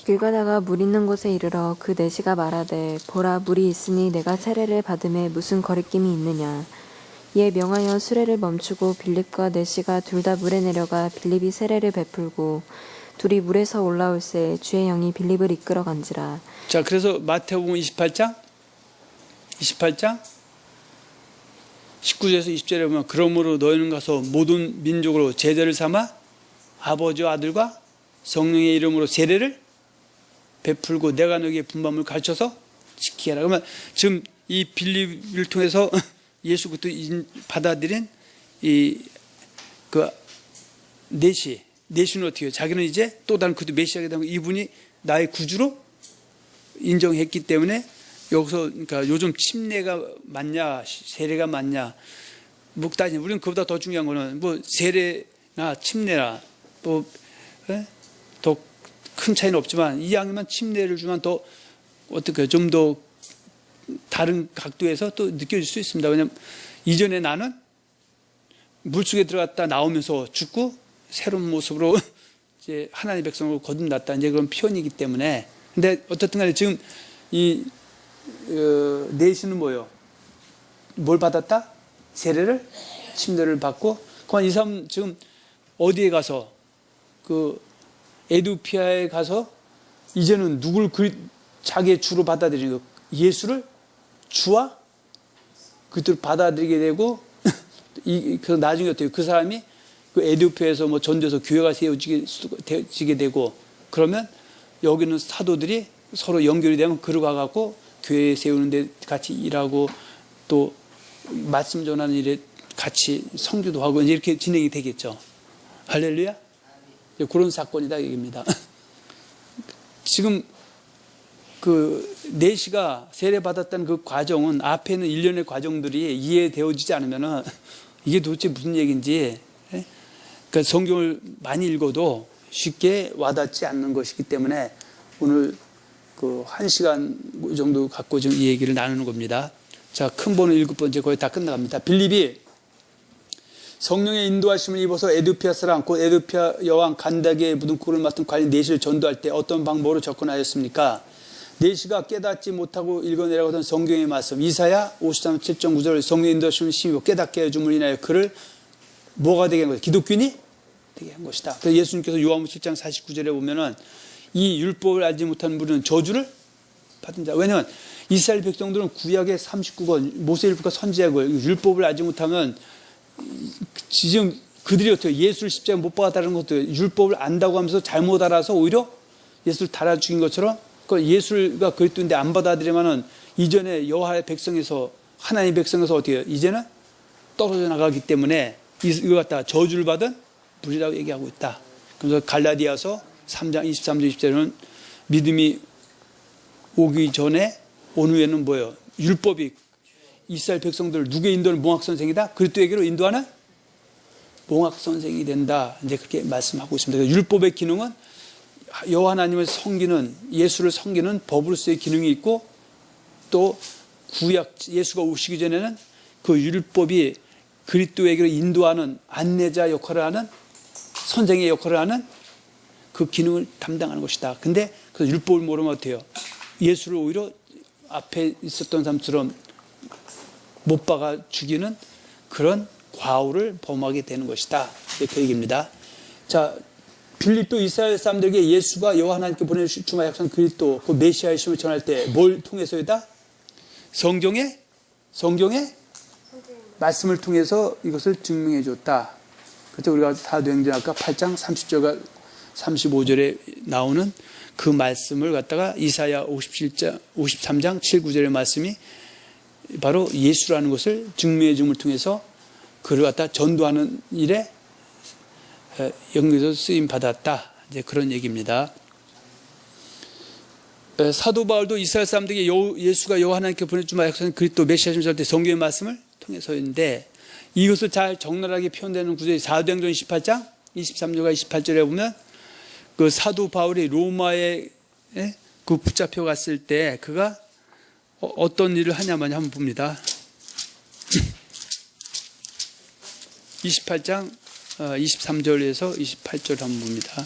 길 가다가 물 있는 곳에 이르러 그 내시가 말하되 보라 물이 있으니 내가 세례를 받음에 무슨 거리낌이 있느냐. 이에 명하여 수레를 멈추고 빌립과 내시가 둘 다 물에 내려가 빌립이 세례를 베풀고 둘이 물에서 올라올새 주의 영이 빌립을 이끌어 간지라. 자 그래서 마태복음 28장 19절에서 20절에 보면 그러므로 너희는 가서 모든 민족으로 제자를 삼아 아버지와 아들과 성령의 이름으로 세례를 베풀고 내가 너희에게 분반을 가르쳐서 지키게 하라. 그러면 지금 이 빌립을 통해서 예수 그리스도 받아들인 이 그 내시는 어떻게 해요? 자기는 이제 또 다른 그도 메시아가 되고 이분이 나의 구주로 인정했기 때문에 여기서 그러니까 요즘 침례가 맞냐 세례가 맞냐 뭐 따지면 우리는 그보다 더 중요한 거는 뭐 세례나 침례나 뭐 더 큰 차이는 없지만 이왕이면 침례를 주면 더 어떻게 좀 더 다른 각도에서 또 느껴질 수 있습니다. 왜냐하면 이전에 나는 물속에 들어갔다 나오면서 죽고 새로운 모습으로 이제 하나님의 백성으로 거듭났다 이제 그런 표현이기 때문에. 근데 어떻든 간에 지금 이 내시는 뭐예요? 뭘 받았다? 세례를 침례를 받고 그만 이 사람 지금 어디에 가서 그 에두피아에 가서 이제는 누굴 자기의 주로 받아들이는 거 예수를 주와 그들을 받아들이게 되고 그 나중에 어때요? 그 사람이 그 에두피아에서 뭐 전도해서 교회가 세워지게 되고 그러면 여기는 사도들이 서로 연결이 되면 그로 가갖고 교회 세우는데 같이 일하고 또 말씀 전하는 일에 같이 성교도 하고 이렇게 진행이 되겠죠. 할렐루야. 그런 사건이다 얘기입니다. 지금 그 내시가 세례받았다는 그 과정은 앞에 있는 일련의 과정들이 이해되어지지 않으면은 이게 도대체 무슨 얘기인지 그러니까 성경을 많이 읽어도 쉽게 와닿지 않는 것이기 때문에 오늘 그 1시간 정도 갖고 지금 이 얘기를 나누는 겁니다. 자, 큰 본은 7번째 거의 다 끝나갑니다. 빌립이 성령의 인도하심을 입어서 에두피아 사람 곧 에두피아 여왕 간다게의 무등골을 맡은 관리 내시를 전도할 때 어떤 방법으로 접근하였습니까? 내시가 깨닫지 못하고 읽어내려가던 성경의 말씀 이사야 53, 7.9절 성령의 인도하심을 심고 깨닫게 해줌을 인하여 그를 뭐가 되게 한 것이다? 기독균이 되게 한 것이다. 그래서 예수님께서 요한복음 7장 49절에 보면은 이 율법을 알지 못한 무리는 저주를 받은 자. 왜냐하면 이스라엘 백성들은 구약의 39권 모세율법과 선지약을 율법을 알지 못하면 지금 그들이 어떻게 예수를 십자가에 못 박았다는 것도 율법을 안다고 하면서 잘못 알아서 오히려 예수를 달아 죽인 것처럼 예수가 그리스도인데 안 받아들이면은 이전에 여호와의 백성에서 하나님의 백성에서 어떻게 해요? 이제는 떨어져 나가기 때문에 이거 갖다 저주를 받은 무리라고 얘기하고 있다. 그래서 갈라디아서 3장 23절 20절은 믿음이 오기 전에 온 후에는 뭐예요? 율법이 이스라엘 백성들을 누구의 인도는 몽학선생이다? 그리스도에게로 인도하는 몽학선생이 된다. 이제 그렇게 말씀하고 있습니다. 율법의 기능은 여호와 하나님을 섬기는 예수를 섬기는 법으로서의 기능이 있고 또 구약 예수가 오시기 전에는 그 율법이 그리스도에게로 인도하는 안내자 역할을 하는 선생의 역할을 하는 그 기능을 담당하는 것이다. 근데 그 율법을 모르면 어때요? 예수를 오히려 앞에 있었던 사람처럼 못 박아 죽이는 그런 과오를 범하게 되는 것이다. 그 얘기입니다. 자, 빌립도 이스라엘 사람들에게 예수가 여호와 하나님께 보내주신 주마 약속한 그리스도 그 메시아의 심을 전할 때 뭘 통해서이다? 성경의 말씀을 통해서 이것을 증명해 줬다. 그래서 우리가 사도행전 아까 8장 30절과 35절에 나오는 그 말씀을 갖다가 이사야 53장 7, 9절의 말씀이 바로 예수라는 것을 증명해 줌을 통해서 그를 갖다 전도하는 일에 연결해서 쓰임 받았다. 이제 그런 얘기입니다. 사도 바울도 이스라엘 사람들에게 예수가 여호와 하나님께 보내주마 약속한 그리스도 메시아심을 전할 때 성경의 말씀을 통해서인데 이것을 잘 적나라하게 표현되는 구절이 사도행전 28장 23절과 28절에 보면 그 사도 바울이 로마에 그 붙잡혀 갔을 때 그가 어떤 일을 하냐만 한번 봅니다. 28장 23절에서 28절 한번 봅니다.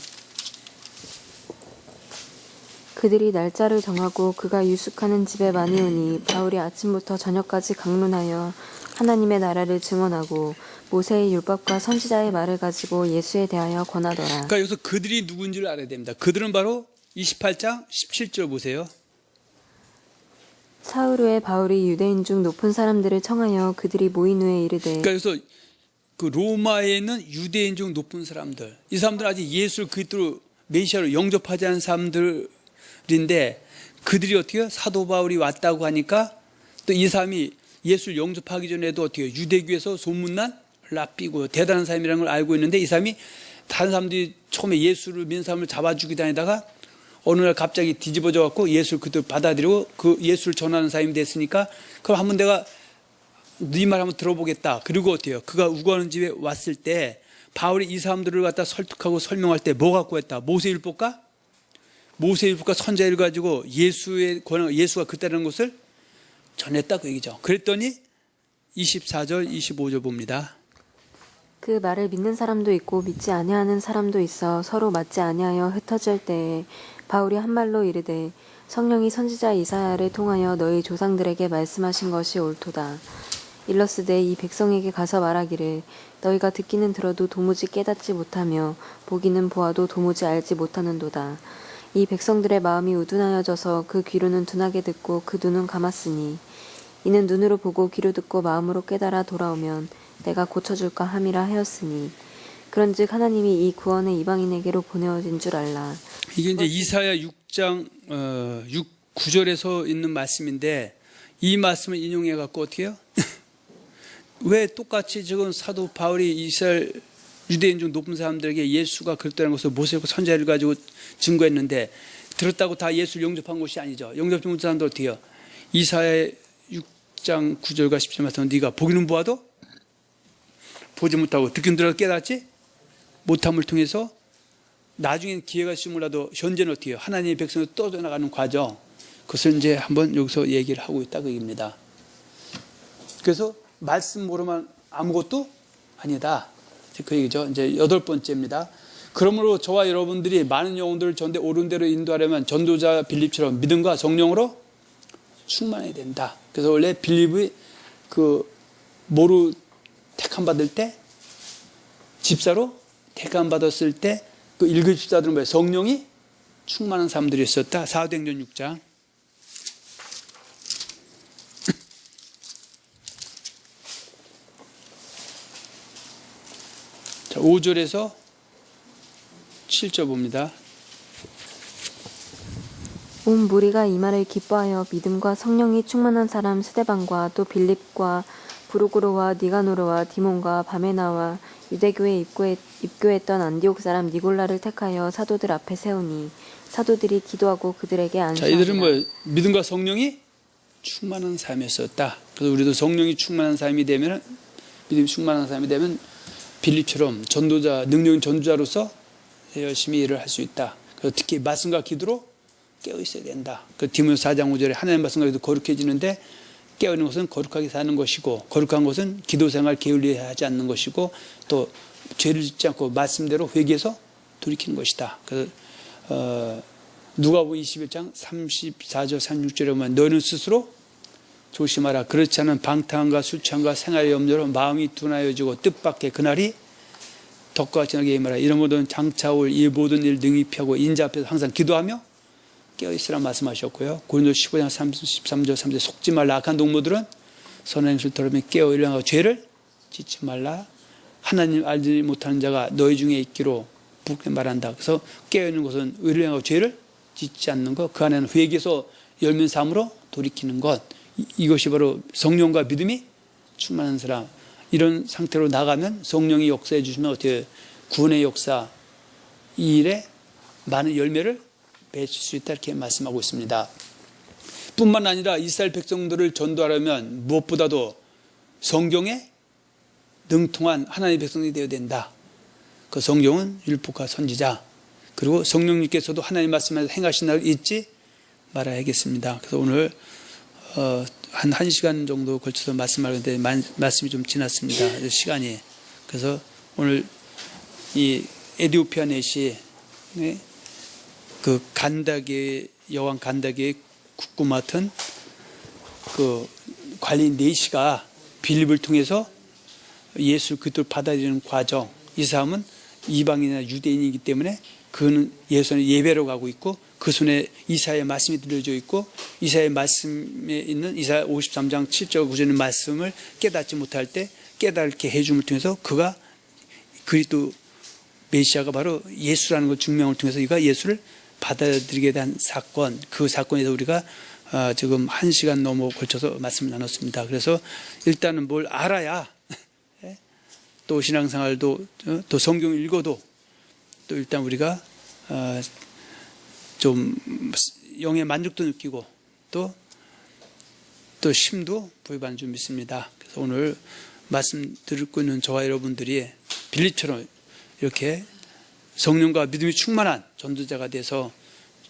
그들이 날짜를 정하고 그가 유숙하는 집에 많이 오니 바울이 아침부터 저녁까지 강론하여 하나님의 나라를 증언하고 모세의 율법과 선지자의 말을 가지고 예수에 대하여 권하더라. 그러니까 여기서 그들이 누군지를 알아야 됩니다. 그들은 바로 28장 17절 보세요. 사흘 후에 바울이 유대인 중 높은 사람들을 청하여 그들이 모인 후에 이르되 그러니까 여기서 그 로마에 있는 유대인 중 높은 사람들, 이 사람들은 아직 예수를 그리스도로 메시아로 영접하지 않은 사람들인데 그들이 어떻게 해요? 사도 바울이 왔다고 하니까 또 이 사람이 예수를 영접하기 전에도 어떻게 해요? 유대교에서 소문난 랍비고 대단한 사람이라는 걸 알고 있는데 이 사람이 다른 사람들이 처음에 예수를 믿는 사람을 잡아주기 다니다가 어느 날 갑자기 뒤집어져 갖고 예수를 그대로 받아들이고 그 예수를 전하는 사람이 됐으니까 그럼 한번 내가 네 말 한번 들어보겠다. 그리고 어때요? 그가 우거하는 집에 왔을 때 바울이 이 사람들을 갖다 설득하고 설명할 때 뭐 갖고 했다? 모세율법과 선지자를 가지고 예수의 권한, 예수가 그때라는 것을 전했다 그 얘기죠. 그랬더니 24절 25절 봅니다. 그 말을 믿는 사람도 있고 믿지 아니하는 사람도 있어 서로 맞지 아니하여 흩어질 때에 바울이 한 말로 이르되 성령이 선지자 이사야를 통하여 너희 조상들에게 말씀하신 것이 옳도다. 일러스되 이 백성에게 가서 말하기를 너희가 듣기는 들어도 도무지 깨닫지 못하며 보기는 보아도 도무지 알지 못하는도다. 이 백성들의 마음이 우둔하여져서 그 귀로는 둔하게 듣고 그 눈은 감았으니 이는 눈으로 보고 귀로 듣고 마음으로 깨달아 돌아오면 내가 고쳐줄까 함이라 하였으니 그런즉 하나님이 이 구원을 이방인에게로 보내어진 줄 알라. 이게 이제 이사야 6장 9절에서 있는 말씀인데 이 말씀을 인용해 갖고 어떻게 해요? 왜 똑같이 지금 사도 바울이 이스라엘 유대인 중 높은 사람들에게 예수가 그렇다는 것을 모세고 선지자를 가지고 증거했는데 들었다고 다 예수를 영접한 것이 아니죠. 영접하지 못한 사람들 어떻게 해요? 이사야 6장 9절과 10절 말씀 네가 보기는 보아도 보지 못하고 듣기는 들어도 깨닫지 못함을 통해서 나중엔 기회가 있으면 몰라도 현재는 어떻게 해요? 하나님의 백성을 떠나가는 과정, 그것을 이제 한번 여기서 얘기를 하고 있다 그 얘기입니다. 그래서 말씀 모르면 아무것도 아니다. 그 얘기죠. 이제 8번째입니다. 그러므로 저와 여러분들이 많은 영혼들을 전대 옳은 대로 인도하려면 전도자 빌립처럼 믿음과 성령으로 충만해야 된다. 그래서 원래 빌립이 그 모루 택함 받을 때 집사로 택함 받았을 때 그 일곱 집사들은 뭐예요? 성령이 충만한 사람들이었었다. 사도행전 6장. 자, 5절에서 7절 봅니다. 온 무리가 이 말을 기뻐하여 믿음과 성령이 충만한 사람 스데반과 또 빌립과 부르고로와 니가노르와 디몬과 바메나와 유대교에 입교했던 안디옥 사람 니골라를 택하여 사도들 앞에 세우니 사도들이 기도하고 그들에게 자, 안수하니라. 이들은 뭐 믿음과 성령이 충만한 삶이었었다. 그래서 우리도 성령이 충만한 삶이 되면, 믿음이 충만한 삶이 되면 빌립처럼 전도자, 능력인 전도자로서 열심히 일을 할 수 있다. 그래서 특히 말씀과 기도로 깨어 있어야 된다. 그 디모데 4장 5절에 하나님 말씀과 기도 거룩해지는데 깨어있는 것은 거룩하게 사는 것이고, 거룩한 것은 기도생활 게을리하지 않는 것이고, 또 죄를 짓지 않고 말씀대로 회개해서 돌이키는 것이다. 그래서 누가복음 21장 34절 36절에 보면 너희는 스스로 조심하라. 그렇지 않은 방탕과 술 취함과 생활의 염려로 마음이 둔하여지고 뜻밖의 그날이 덕과 지나게 임하라. 이런 모든 장차 올 이 모든 일 능히 피하고 인자 앞에서 항상 기도하며 깨어있으라 말씀하셨고요. 고린도서 15장 33절 3절 속지 말라. 악한 동무들은 선한 것을 들으며 깨어 일어나고 죄를 짓지 말라. 하나님 알지 못하는 자가 너희 중에 있기로 부끄럽게 말한다. 그래서 깨어있는 것은 의를 행하고 죄를 짓지 않는 것, 그 안에는 회개에서 열면 삶으로 돌이키는 것, 이것이 바로 성령과 믿음이 충만한 사람. 이런 상태로 나가면 성령이 역사해 주시면 어떻게 구원의 역사, 이 일에 많은 열매를 맺을 수 있다 이렇게 말씀하고 있습니다. 뿐만 아니라 이스라엘 백성들을 전도하려면 무엇보다도 성경에 능통한 하나님의 백성이 되어야 된다. 그 성경은 율법과 선지자, 그리고 성령님께서도 하나님 말씀을 행하신 날 잊지 말아야겠습니다. 그래서 오늘 한 1시간 정도 걸쳐서 말씀하는데 말씀이 좀 지났습니다. 시간이. 그래서 오늘 이 에디오피아 넷이 그 간다게 여왕 간다게 국구 맡은 그 관리인 넷이가 빌립을 통해서 예수 그리스도를 받아들이는 과정. 이 사람은 이방인이나 유대인이기 때문에 그는 예수는 예배로 가고 있고 그 손에 이사야의 말씀이 들려져 있고 이사야의 말씀에 있는 이사야 53장 7절 9절의 말씀을 깨닫지 못할 때 깨닫게 해줌을 통해서 그가 그리스도 메시아가 바로 예수라는 걸 증명을 통해서 그가 예수를 받아들이게 된 사건, 그 사건에서 우리가 지금 1시간 넘어 걸쳐서 말씀을 나눴습니다. 그래서 일단은 뭘 알아야 또 신앙생활도 또 성경 읽어도 또 일단 우리가 좀 영의 만족도 느끼고 또 심도 부여받는 줄 믿습니다. 그래서 오늘 말씀 듣고 있는 저와 여러분들이 빌립처럼 이렇게 성령과 믿음이 충만한 전도자가 돼서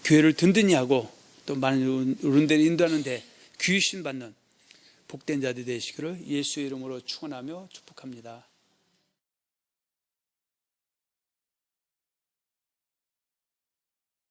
교회를 든든히 하고 또 많은 어른들을 인도하는데 귀신 받는 복된 자들 되시기를 예수의 이름으로 축원하며 축복합니다.